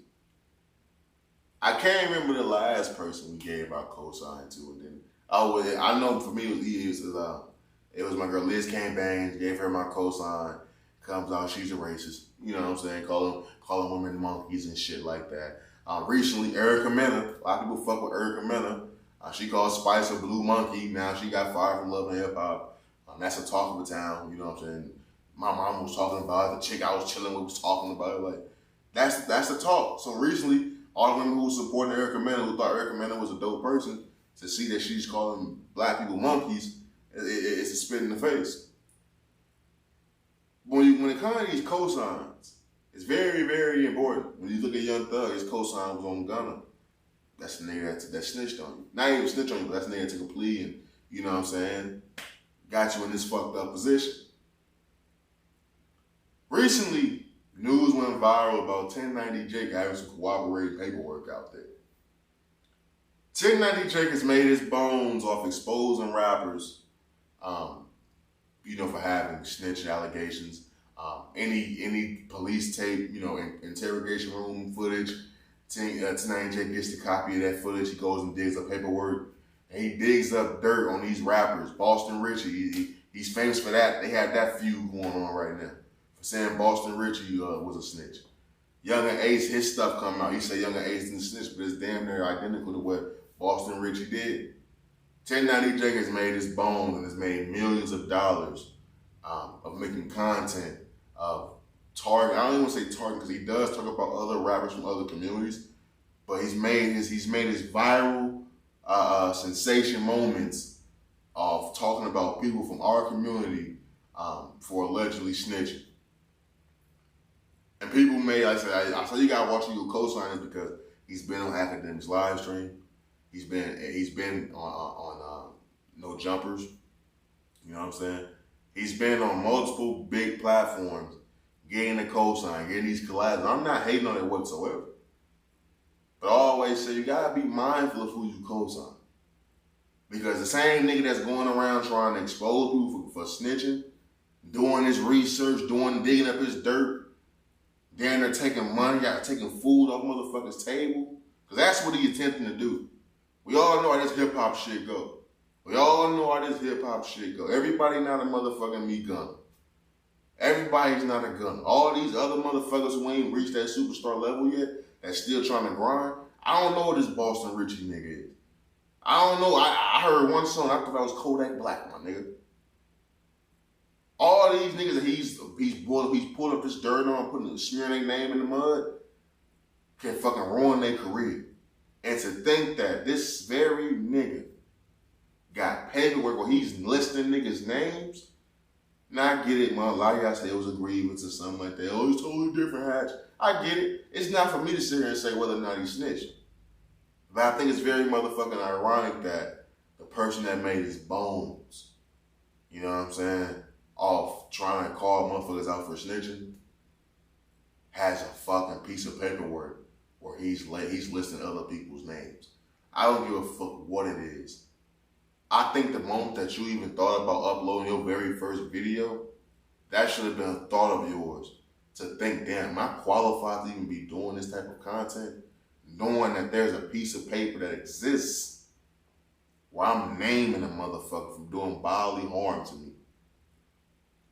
I can't remember the last person we gave our cosign to, and then I know for me it was my girl Liz Campaign. Gave her my cosign. Comes out she's a racist. You know what I'm saying? Calling women monkeys and shit like that. Recently, Erica Mena. A lot of people fuck with Erica Mena. She called Spice a blue monkey. Now she got fired from Love and Hip Hop. That's a talk of the town, you know what I'm saying? My mom was talking about it, the chick I was chilling with was talking about it. Like, that's the talk. So recently, all the women who were supporting Erica Mena, who thought Erica Mena was a dope person, to see that she's calling black people monkeys, it's a spit in the face. When it comes to these cosigns, it's very, very important. When you look at Young Thug, his cosign was on Gunna. That's the nigga that snitched on you. Not even snitched on you, but that's the nigga that took a plea and, you know what I'm saying, got you in this fucked up position. Recently, news went viral about 1090 Jake having some cooperating paperwork out there. 1090 Jake has made his bones off exposing rappers, for having snitch allegations. Any police tape, interrogation room footage. 1090 Jake gets the copy of that footage. He goes and digs up paperwork. And he digs up dirt on these rappers. Boston Richie, he's famous for that. They have that feud going on right now for saying Boston Richie was a snitch. Younger Ace, his stuff come out. He said Younger Ace didn't snitch, but it's damn near identical to what Boston Richie did. 1090 Jake has made his bones and has made millions of dollars of making content of target. I don't even want to say target because he does talk about other rappers from other communities, but he's made his viral sensation moments of talking about people from our community for allegedly snitching. And people I say you gotta watch your co-signers because he's been on Academics live stream. He's been on No Jumpers. You know what I'm saying? He's been on multiple big platforms, getting a co-sign, getting these collabs. I'm not hating on it whatsoever. But I always say you gotta be mindful of who you co-sign. Because the same nigga that's going around trying to expose people for snitching, doing his research, digging up his dirt, then they're taking money, taking food off motherfuckers' table. Because that's what he's attempting to do. We all know how this hip hop shit go. Everybody not a motherfucking me gunner. Everybody's not a gunner. All these other motherfuckers who ain't reached that superstar level yet, that's still trying to grind, I don't know what this Boston Richie nigga is. I don't know. I heard one song. I thought that was Kodak Black, my nigga. All these niggas that he's pulled up this dirt on, smearing their name in the mud, can fucking ruin their career. And to think that this very nigga got paperwork where he's listing niggas' names, now I get it, man. A lot of y'all say it was a grievance or something like that. Oh, it's totally different, Hatch. I get it. It's not for me to sit here and say whether or not he snitched. But I think it's very motherfucking ironic that the person that made his bones, you know what I'm saying, off trying to call motherfuckers out for snitching, has a fucking piece of paperwork where he's listing other people's names. I don't give a fuck what it is. I think the moment that you even thought about uploading your very first video, that should have been a thought of yours. To think, damn, am I qualified to even be doing this type of content? Knowing that there's a piece of paper that exists where I'm naming a motherfucker from doing bodily harm to me.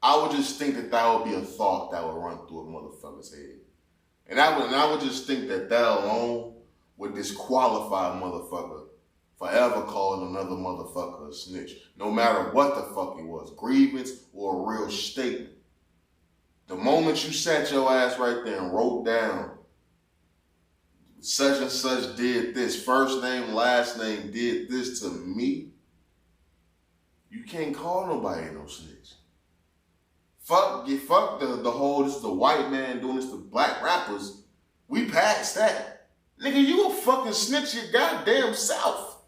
I would just think that would be a thought that would run through a motherfucker's head. And I would just think that alone would disqualify a motherfucker forever calling another motherfucker a snitch. No matter what the fuck it was, grievance or a real statement. The moment you sat your ass right there and wrote down such and such did this, first name, last name, did this to me, you can't call nobody no snitch. Fuck the whole, this is the white man doing this to black rappers. We passed that. Nigga, you a fucking snitch your goddamn self.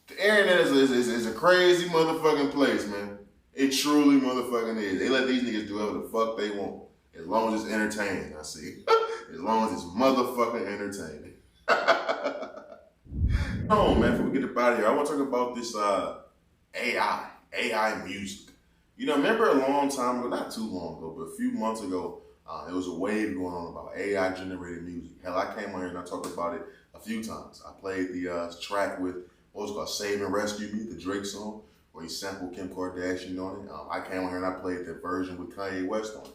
The internet is a crazy motherfucking place, man. It truly motherfucking is. They let these niggas do whatever the fuck they want. As long as it's entertaining, I see. As long as it's motherfucking entertaining. No, man, before we get up out of here, I want to talk about this AI music. You know, remember a long time ago, not too long ago, but a few months ago, there was a wave going on about AI-generated music. Hell, I came on here and I talked about it a few times. I played the track with, what was it called, Save and Rescue Me, the Drake song, where he sampled Kim Kardashian on it. I came on here and I played the version with Kanye West on it,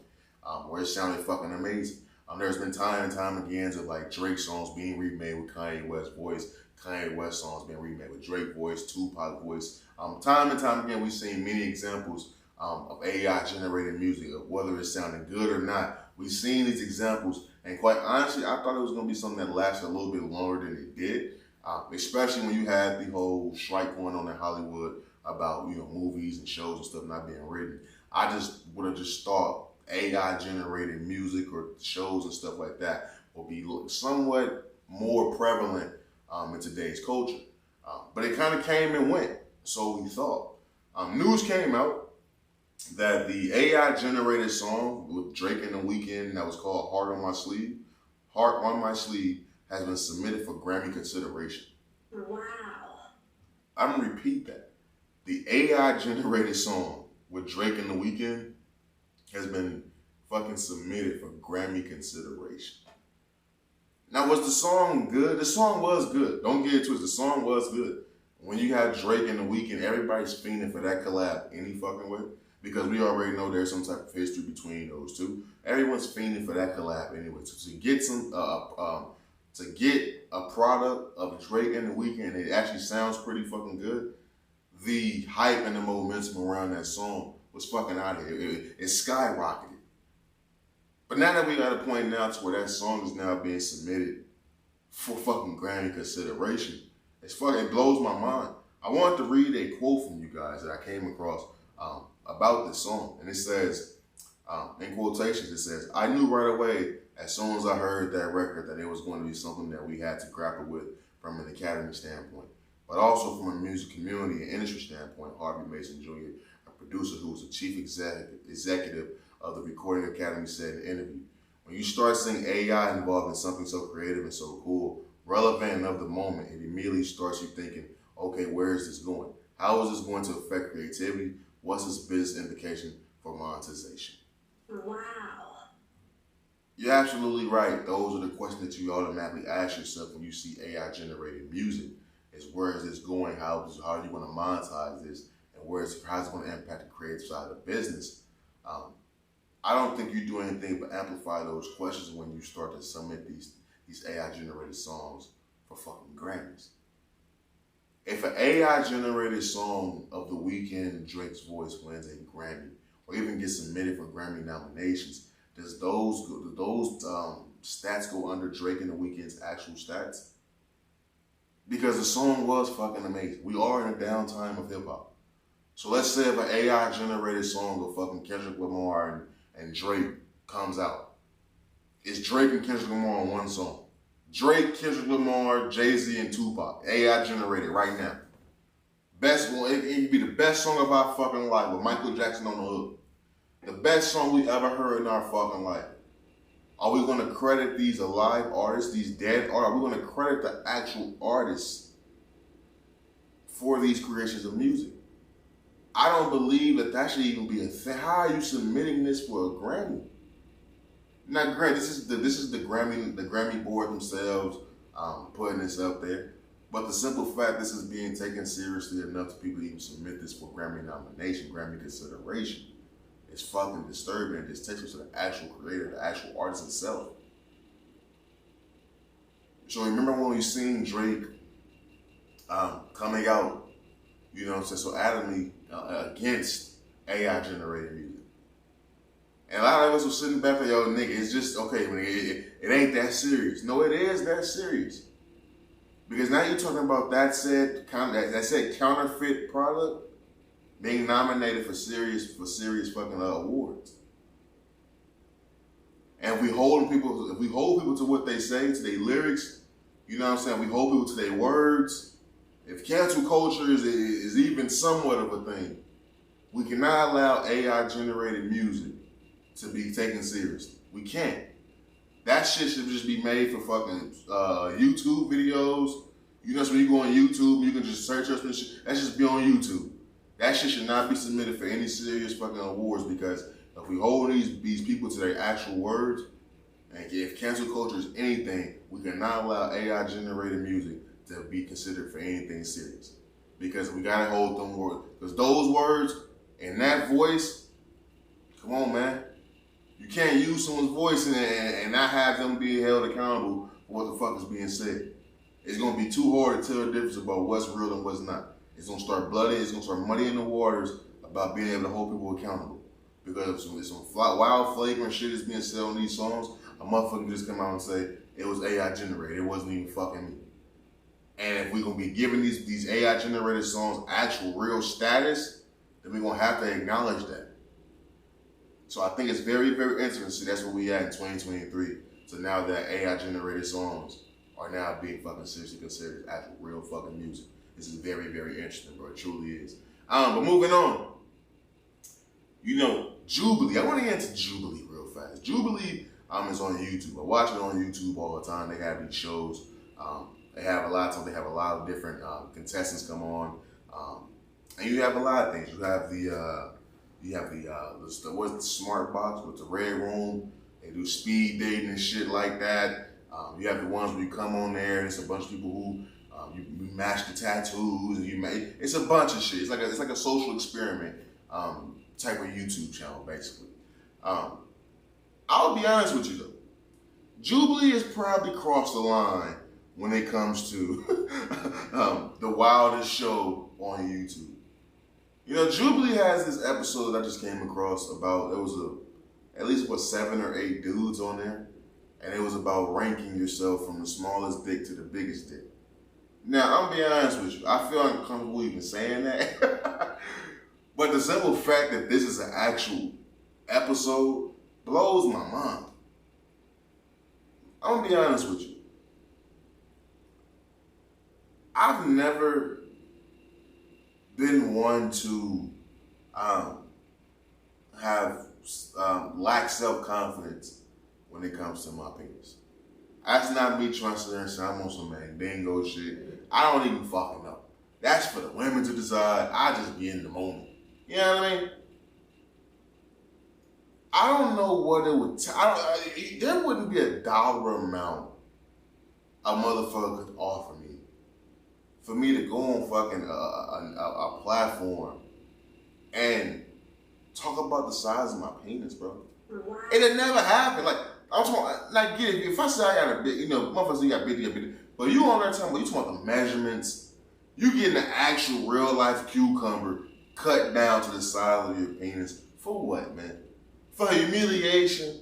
where it sounded fucking amazing. There's been time and time again of like Drake songs being remade with Kanye West's voice, Kanye West songs being remade with Drake voice, Tupac voice. Time and time again, we've seen many examples of AI-generated music, of whether it's sounding good or not. We've seen these examples, and quite honestly, I thought it was going to be something that lasted a little bit longer than it did, especially when you had the whole strike going on in Hollywood about, you know, movies and shows and stuff not being written. I just would have just thought AI-generated music or shows and stuff like that will be somewhat more prevalent in today's culture. But it kind of came and went, so we thought. News came out that the AI-generated song with Drake and The Weeknd that was called Heart on My Sleeve has been submitted for Grammy consideration. Wow. I'm gonna repeat that. The AI-generated song with Drake and The Weeknd has been fucking submitted for Grammy consideration. Now, was the song good? The song was good. Don't get it twisted. The song was good. When you have Drake and The Weeknd, everybody's fiending for that collab any fucking way, because we already know there's some type of history between those two. Everyone's fiending for that collab anyway. So to get a product of Drake and The Weeknd, it actually sounds pretty fucking good. The hype and the momentum around that song was fucking out of here. It skyrocketed. But now that we got a point now to where that song is now being submitted for fucking Grammy consideration, it blows my mind. I wanted to read a quote from you guys that I came across about this song. And it says, in quotations, it says, "I knew right away as soon as I heard that record that it was going to be something that we had to grapple with from an Academy standpoint, but also from a music community and industry standpoint." Harvey Mason Jr., a producer who was the chief executive of the Recording Academy, said in an interview, "When you start seeing AI involved in something so creative and so cool, relevant and of the moment, it immediately starts you thinking, okay, where is this going? How is this going to affect creativity? What's its business implication for monetization?" Wow. You're absolutely right. Those are the questions that you automatically ask yourself when you see AI-generated music. Is where is this going? How are you going to monetize this? And how's it going to impact the creative side of the business? I don't think you do anything but amplify those questions when you start to submit these AI-generated songs for fucking Grammys. If an AI generated song of The Weeknd, Drake's voice wins a Grammy, or even gets submitted for Grammy nominations, does those stats go under Drake and The Weeknd's actual stats? Because the song was fucking amazing. We are in a downtime of hip hop. So let's say if an AI generated song of fucking Kendrick Lamar and Drake comes out, it's Drake and Kendrick Lamar on one song. Drake, Kendrick Lamar, Jay-Z, and Tupac. AI generated right now. Best one, it could be the best song of our fucking life with Michael Jackson on the hook. The best song we ever heard in our fucking life. Are we going to credit these alive artists, these dead artists? Are we going to credit the actual artists for these creations of music? I don't believe that should even be a thing. How are you submitting this for a Grammy? Now, granted, this is the Grammy board themselves putting this up there. But the simple fact this is being taken seriously enough to people even submit this for Grammy nomination, Grammy consideration, is fucking disturbing. It just takes us to the actual creator, the actual artist itself. So remember when we seen Drake coming out, you know what I'm saying, so adamantly against AI generated music. And a lot of us were sitting back like, yo, nigga, it's just, okay, it ain't that serious. No, it is that serious. Because now you're talking about that said counterfeit product being nominated for serious fucking awards. And if we hold people to what they say, to their lyrics, you know what I'm saying, we hold people to their words. If cancel culture is even somewhat of a thing, we cannot allow AI generated music to be taken seriously. We can't. That shit should just be made for fucking YouTube videos. You know, so when you go on YouTube, you can just search up and shit. That just be on YouTube. That shit should not be submitted for any serious fucking awards, because if we hold these people to their actual words, and if cancel culture is anything, we cannot allow AI generated music to be considered for anything serious. Because we gotta hold them words. Because those words and that voice, come on, man. You can't use someone's voice and not have them be held accountable for what the fuck is being said. It's gonna be too hard to tell the difference about what's real and what's not. It's gonna start bloody, it's gonna start muddying the waters about being able to hold people accountable. Because if some wild flagrant shit is being said on these songs, a motherfucker can just come out and say, it was AI generated, it wasn't even fucking me. And if we're gonna be giving these AI generated songs actual real status, then we're gonna have to acknowledge that. So I think it's very, very interesting to see that's where we at in 2023. So now that AI generated songs are now being fucking seriously considered as actual real fucking music. This is very, very interesting, bro. It truly is. But moving on. You know, Jubilee. I want to get into Jubilee real fast. Jubilee is on YouTube. I watch it on YouTube all the time. They have these shows. They have a lot of times. They have a lot of different contestants come on, and you have a lot of things. You have what's the smart box with the red room. They do speed dating and shit like that. You have the ones where you come on there and it's a bunch of people who you match the tattoos and it's a bunch of shit. It's like a social experiment type of YouTube channel basically. I'll be honest with you though. Jubilee has probably crossed the line when it comes to the wildest show on YouTube. You know, Jubilee has this episode that I just came across about, at least 7 or 8 dudes on there. And it was about ranking yourself from the smallest dick to the biggest dick. Now, I'm being honest with you. I feel uncomfortable even saying that. But the simple fact that this is an actual episode blows my mind. I'm gonna be honest with you. I've never been one to lack self-confidence when it comes to my penis. That's not me trying to sit there and say I'm on some bingo shit. I don't even fucking know. That's for the women to decide. I just be in the moment. You know what I mean? I don't know what it would there wouldn't be a dollar amount a motherfucker could offer me for me to go on fucking a platform and talk about the size of my penis, bro. Wow. It'll never happen. Like I'm talking, like, get it. If I say I got a big, you know, motherfuckers say you got big, but you on that time, you talking about the measurements. You getting the actual real life cucumber cut down to the size of your penis. For what, man? For humiliation?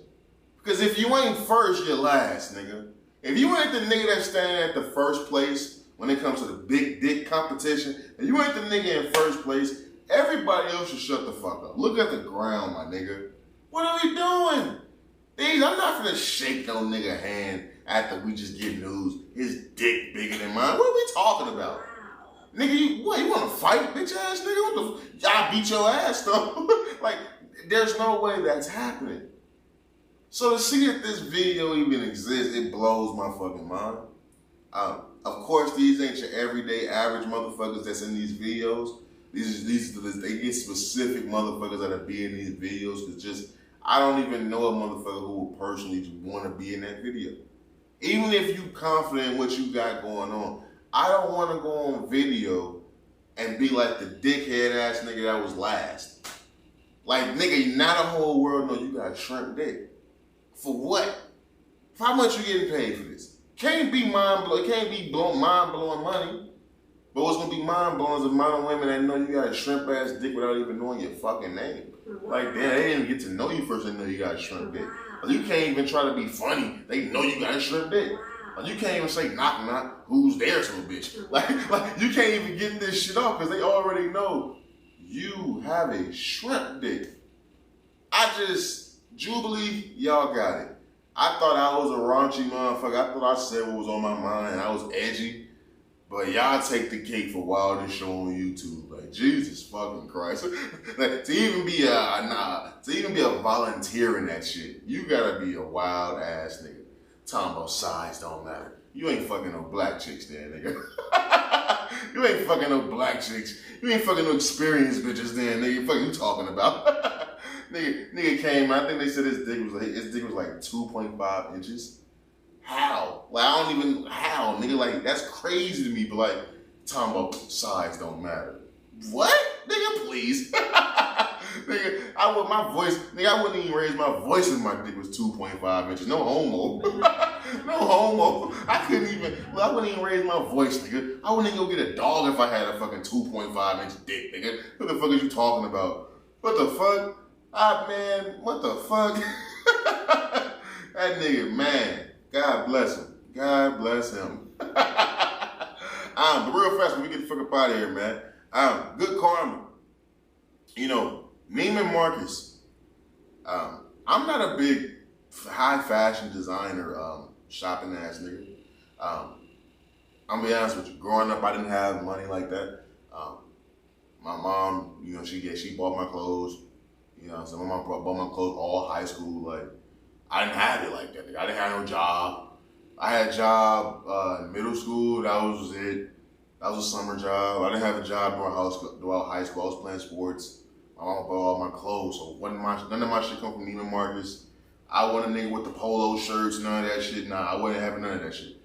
Because if you ain't first, you're last, nigga. If you ain't the nigga that's standing at the first place when it comes to the big dick competition, and you ain't the nigga in first place, everybody else should shut the fuck up. Look at the ground, my nigga. What are we doing? I'm not gonna shake no nigga hand after we just get news. His dick bigger than mine. What are we talking about? Nigga, you wanna fight, bitch ass nigga? What the y'all beat your ass though. Like, there's no way that's happening. So to see that this video even exists, it blows my fucking mind. Of course, these ain't your everyday average motherfuckers that's in these videos. They get specific motherfuckers that be in these videos because just, I don't even know a motherfucker who would personally want to be in that video. Even if you confident in what you got going on, I don't want to go on video and be like the dickhead ass nigga that was last. Like, nigga, not a whole world know you got shrimp dick. For what? For how much you getting paid for this? Can't be mind-blowing. It can't be mind-blowing money. But what's gonna be mind-blowing is the amount of women that know you got a shrimp ass dick without even knowing your fucking name. Like, damn, they didn't even get to know you first. They know you got a shrimp dick. Like, you can't even try to be funny. They know you got a shrimp dick. Like, you can't even say knock knock. Who's there to a bitch? Like you can't even get this shit off because they already know you have a shrimp dick. Jubilee, y'all got it. I thought I was a raunchy motherfucker. I thought I said what was on my mind and I was edgy. But y'all take the cake for wildest show on YouTube. Like, Jesus fucking Christ. Like, to even be a volunteer in that shit, you gotta be a wild ass nigga. Talking about size don't matter. You ain't fucking no black chicks there, nigga. You ain't fucking no black chicks. You ain't fucking no experienced bitches there, nigga. Fuck you talking about? nigga came out, I think they said his dick was like 2.5 inches. How? Like, I don't even, how? Nigga, like, that's crazy to me, but like, talking about size don't matter. What? Nigga, please. Nigga, I wouldn't even raise my voice if my dick was 2.5 inches. No homo. No homo. I wouldn't even raise my voice, nigga. I wouldn't even go get a dog if I had a fucking 2.5 inch dick, nigga. What the fuck are you talking about? What the fuck? Man, what the fuck? That nigga, man. God bless him. God bless him. But real fast, when we get the fuck up out of here, man. Good karma. You know, Neiman Marcus. I'm not a big high fashion designer shopping ass nigga. I'm gonna be honest with you. Growing up, I didn't have money like that. My mom, you know, she bought my clothes. You know what I'm saying? My mom bought my clothes all high school. Like, I didn't have it like that. Nigga. I didn't have no job. I had a job in middle school. That was it. That was a summer job. I didn't have a job throughout high school. I was playing sports. My mom bought all my clothes. So none of my shit come from Neiman Marcus. I wasn't a nigga with the polo shirts, none of that shit. Nah, I wasn't having none of that shit.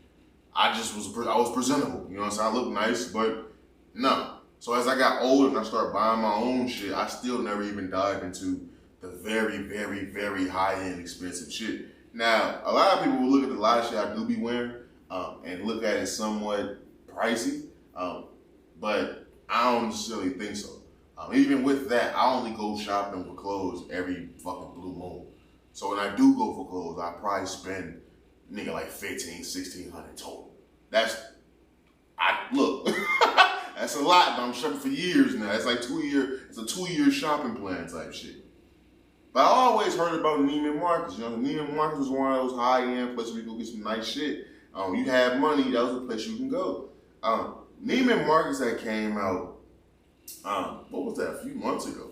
I was presentable. You know what I'm saying? I looked nice, but no. So as I got older and I started buying my own shit, I still never even dived into the very, very, very high-end expensive shit. Now, a lot of people will look at the lot of shit I do be wearing and look at it somewhat pricey, but I don't necessarily think so. Even with that, I only go shopping for clothes every fucking blue moon. So when I do go for clothes, I probably spend, nigga, like $1,500, $1,600 total. Look, that's a lot, but I'm shopping for years now. It's like it's a 2-year shopping plan type shit. But I always heard about Neiman Marcus. You know, Neiman Marcus was one of those high-end places where you go get some nice shit. You have money, that was the place you can go. Neiman Marcus that came out, what was that, a few months ago.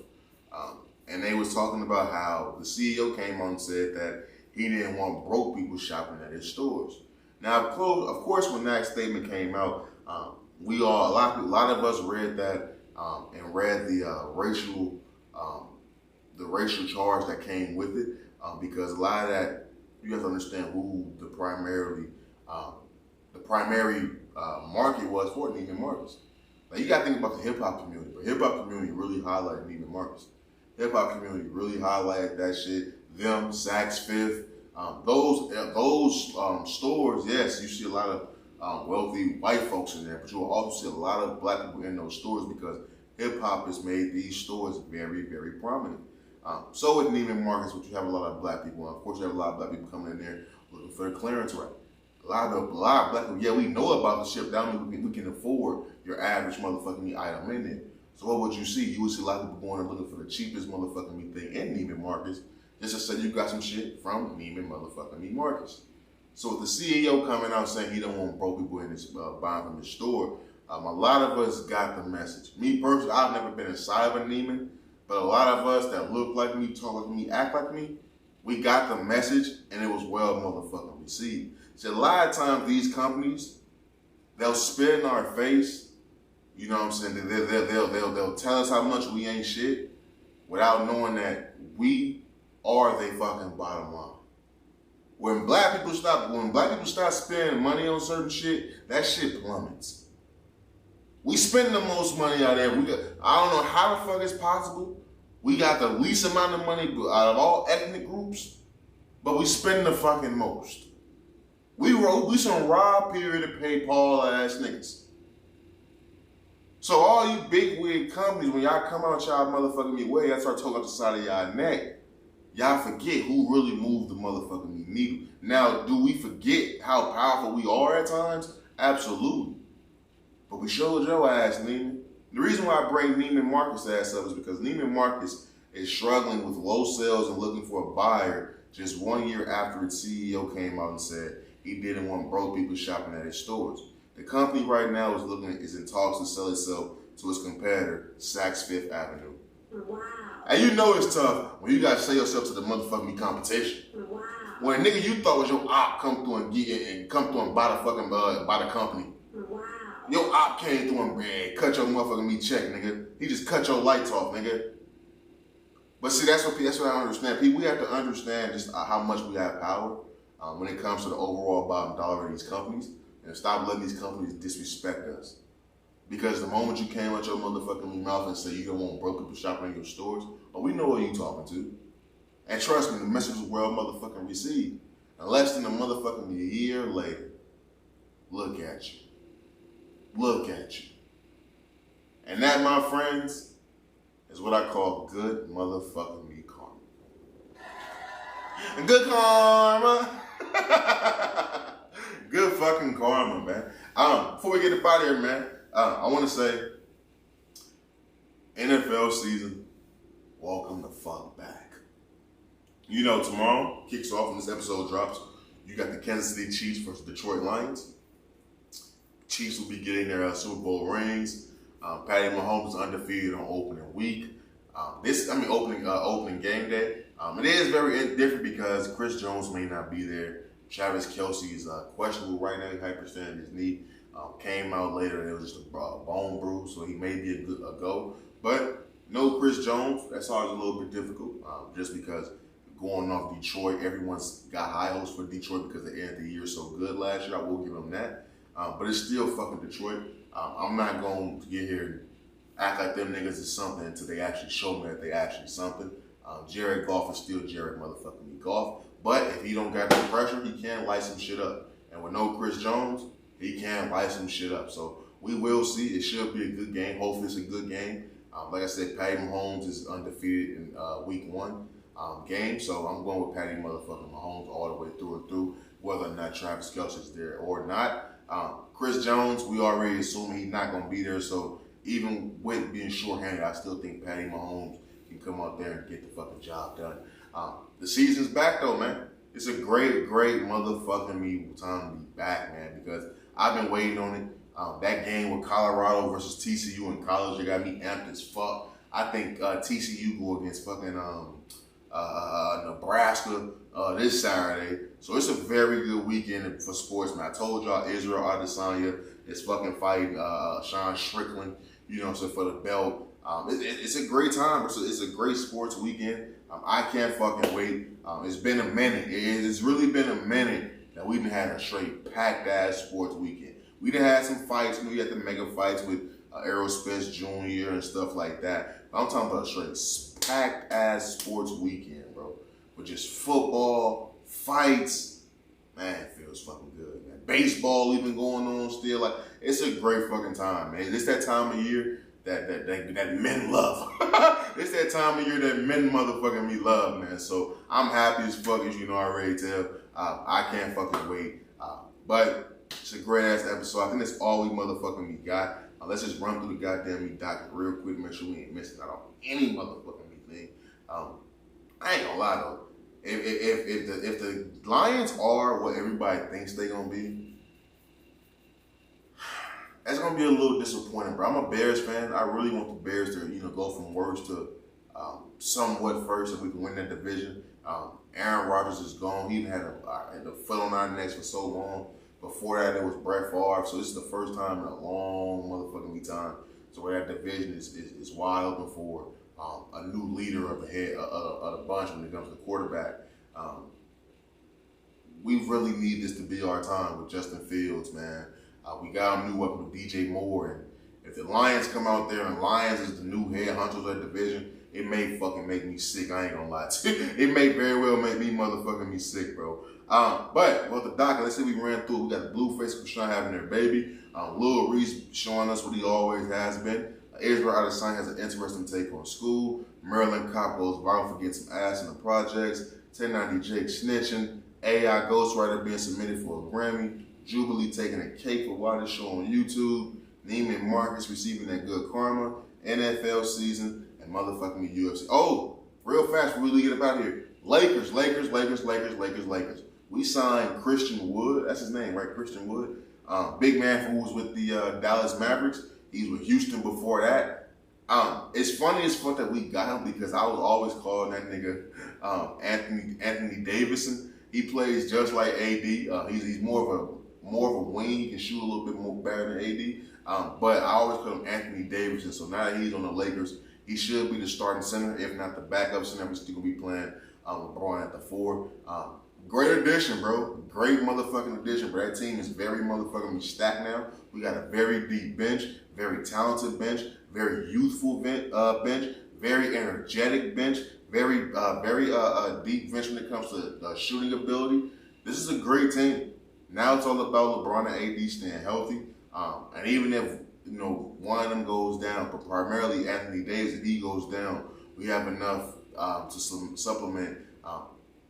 And they was talking about how the CEO came on and said that he didn't want broke people shopping at his stores. Now, of course, when that statement came out, a lot of us read that and read the racial charge that came with it, because a lot of that, you have to understand who the primary market was for Neiman Marcus. Now, you got to think about the hip hop community, but hip hop community really highlighted Neiman Marcus. Hip hop community really highlighted that shit. Them, Saks Fifth, Those stores, yes, you see a lot of wealthy white folks in there, but you will also see a lot of black people in those stores because hip hop has made these stores very, very prominent. So with Neiman Marcus, which you have a lot of black people, and of course you have a lot of black people coming in there looking for the clearance rack. A lot of black people, yeah, we know about the ship down, we can afford your average motherfucking item in there. So what would you see? You would see a lot of people going and looking for the cheapest motherfucking thing in Neiman Marcus, just to say you got some shit from Neiman motherfucking Marcus. So with the CEO coming out saying he don't want broke people in his buying from the store, a lot of us got the message. Me personally, I've never been inside of a Neiman, but a lot of us that look like me, talk like me, act like me, we got the message and it was well motherfucking received. See, a lot of times these companies, they'll spit in our face, you know what I'm saying? They'll tell us how much we ain't shit without knowing that we are they fucking bottom line. When black people start spending money on certain shit, that shit plummets. We spend the most money out there. I don't know how the fuck it's possible. We got the least amount of money out of all ethnic groups, but we spend the fucking most. We some raw period to pay Paul ass niggas. So all you big wig companies, when y'all come out y'all motherfucking way, y'all start talking out the side of y'all neck, y'all forget who really moved the motherfucking needle. Now, do we forget how powerful we are at times? Absolutely. But we showed your ass, Neiman. The reason why I bring Neiman Marcus ass up is because Neiman Marcus is struggling with low sales and looking for a buyer just 1 year after its CEO came out and said he didn't want broke people shopping at his stores. The company right now is in talks to sell itself to its competitor, Saks Fifth Avenue. Wow. And you know it's tough when you gotta sell yourself to the motherfucking competition. Wow. When a nigga you thought was your op come through and come through and buy the fucking buy the company. Wow. Your op came through and cut your motherfucking me check, nigga. He just cut your lights off, nigga. But see, that's what I understand. People, we have to understand just how much we have power when it comes to the overall bottom dollar of these companies, and stop letting these companies disrespect us. Because the moment you came out your motherfucking mouth and said you don't want broke people shopping in your stores, we know who you talking to. And trust me, the message was well motherfucking received. And less than a motherfucking year later, look at you. Look at you. And that, my friends, is what I call good motherfucking me karma. And good karma. Good fucking karma, man. Before we get up out of here, man, I want to say, NFL season, welcome the fuck back. You know, tomorrow kicks off when this episode drops. You got the Kansas City Chiefs versus Detroit Lions. Chiefs will be getting their Super Bowl rings. Patty Mahomes is undefeated on opening week. Opening game day. It is very different because Chris Jones may not be there. Travis Kelce is questionable right now. He hyperextended his knee. Came out later and it was just a bone bruise, so he may be a go. But no Chris Jones. That's always a little bit difficult, just because going off Detroit, everyone's got high hopes for Detroit because the end of the year so good last year. I will give them that. But it's still fucking Detroit. I'm not going to get here and act like them niggas is something until they actually show me that they actually something. Jared Goff is still Jared motherfucking Goff. But if he don't got the pressure, he can light some shit up. And with no Chris Jones, he can light some shit up. So we will see. It should be a good game. Hopefully it's a good game. Like I said, Patty Mahomes is undefeated in week 1 game. So I'm going with Patty motherfucking Mahomes all the way through and through, whether or not Travis Kelce is there or not. Chris Jones, we already assume he's not going to be there. So even with being shorthanded, I still think Patty Mahomes can come out there and get the fucking job done. The season's back though, man. It's a great motherfucking time to be back, man, because I've been waiting on it. That game with Colorado versus TCU in college, it got me amped as fuck. I think TCU go against fucking Nebraska this Saturday. So it's a very good weekend for sports, man. I told y'all Israel Adesanya is fucking fighting Sean Strickland, you know what I'm saying, for the belt. It's a great time. It's a great sports weekend. I can't fucking wait. It's been a minute. It's really been a minute that we've had a straight packed ass sports weekend. We done had some fights. We had the mega fights with Errol Spence Jr. and stuff like that. But I'm talking about a straight packed ass sports weekend, bro. With just football, fights, man, it feels fucking good, man. Baseball even going on still. Like, it's a great fucking time, man. It's that time of year that men love. It's that time of year that men motherfucking me love, man. So I'm happy as fuck, as you know, I already tell. I can't fucking wait. But it's a great ass episode. I think that's all we motherfucking me got. Let's just run through the goddamn me docket real quick, make sure we ain't missing out on any motherfucking me thing. I ain't gonna lie though. If the Lions are what everybody thinks they gonna be, that's gonna be a little disappointing, bro. I'm a Bears fan. I really want the Bears to, go from worst to somewhat first if we can win that division. Aaron Rodgers is gone. He had a foot on our necks for so long. Before that, it was Brett Favre. So this is the first time in a long motherfucking time. So where that division is wide open for a new leader of the head of the bunch when it comes to quarterback. We really need this to be our time with Justin Fields, man. We got a new weapon with DJ Moore, and if the Lions come out there and Lions is the new head hunters of that division, it may fucking make me sick. I ain't gonna lie to you. It may very well make me motherfucking me sick, bro. But the docket, let's say we ran through. We got the Blueface Chrisean having their baby. Lil Reese showing us what he always has been. Israel Adesanya has an interesting take on school. Maryland cop goes viral for getting some ass in the projects. 1090 Jake snitching. AI ghostwriter being submitted for a Grammy. Jubilee taking a cake for wildest show on YouTube. Neiman Marcus receiving that good karma. NFL season and motherfucking the UFC. Oh, real fast before we get up out of here. Lakers. We signed Christian Wood. That's his name, right? Christian Wood. Big man who was with the Dallas Mavericks. He was with Houston before that. It's funny as fuck that we got him because I was always calling that nigga Anthony Davison. He plays just like AD. He's more of a wing. He can shoot a little bit more better than AD. But I always call him Anthony Davison. So now that he's on the Lakers, he should be the starting center, if not the backup center. We're still gonna be playing LeBron at the 4. Great addition, bro. Great motherfucking addition. But that team is very motherfucking stacked now. We got a very deep bench, very talented bench, very youthful bench, very energetic bench, very deep bench when it comes to shooting ability. This is a great team. Now it's all about LeBron and AD staying healthy. And even if one of them goes down, but primarily Anthony Davis, if he goes down, we have enough to supplement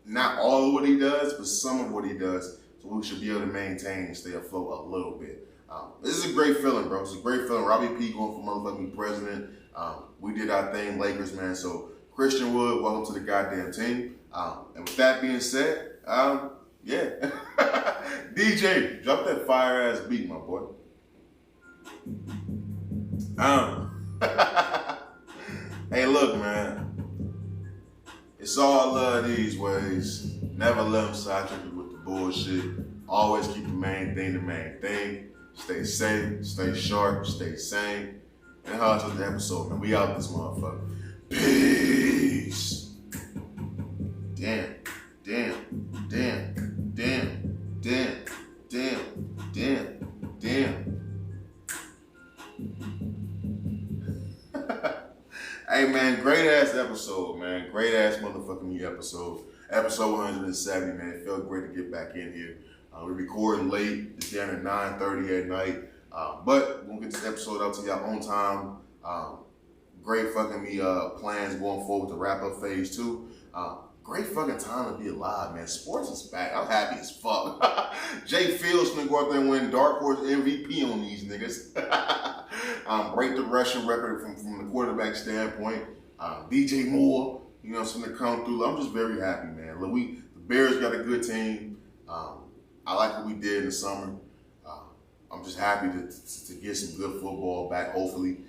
not all of what he does, but some of what he does, so we should be able to maintain and stay afloat a little bit. This is a great feeling, bro. It's a great feeling. Robbie P going for motherfucking president. We did our thing, Lakers, man. So Christian Wood, welcome to the goddamn team. And with that being said, yeah. DJ, drop that fire ass beat, my boy. Hey, look, man. It's all love these ways. Never let them sidetrack you with the bullshit. Always keep the main thing the main thing. Stay safe, stay sharp, stay sane. And how to the episode, man. We out this motherfucker. Peace. Damn. Hey, man, great ass episode, man. Great ass motherfucking episode. Episode 170, man. It felt great to get back in here. We're recording late. It's down at 9:30 at night. But we'll get this episode out to y'all on time. Great fucking me plans going forward to wrap up phase 2. Great fucking time to be alive, man. Sports is back. I'm happy as fuck. Jay Fields gonna go out there and win Dark Horse MVP on these niggas. Break the rushing record from the quarterback standpoint. DJ Moore, something to come through. I'm just very happy, man. Look, the Bears got a good team. I like what we did in the summer. I'm just happy to get some good football back, hopefully.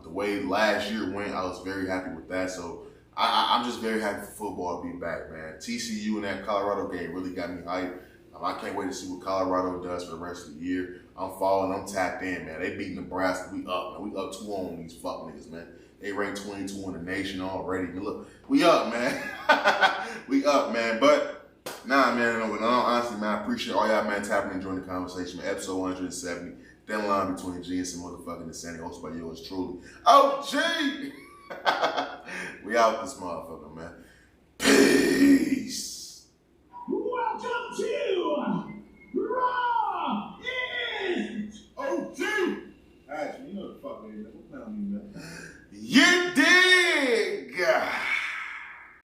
The way last year went, I was very happy with that. So I'm just very happy for football to be back, man. TCU in that Colorado game really got me hyped. I can't wait to see what Colorado does for the rest of the year. I'm following, I'm tapped in, man. They beat Nebraska. We up, man. We up 2-0 on these fuck niggas, man. They ranked 22 in the nation already. But look, we up, man. We up, man. But, nah, man, honestly, man, I appreciate all y'all, man, tapping and joining the conversation, man. Episode 170. Thin line between G and some motherfucking insanity, hosted by yours truly. OG! We out this motherfucker, man.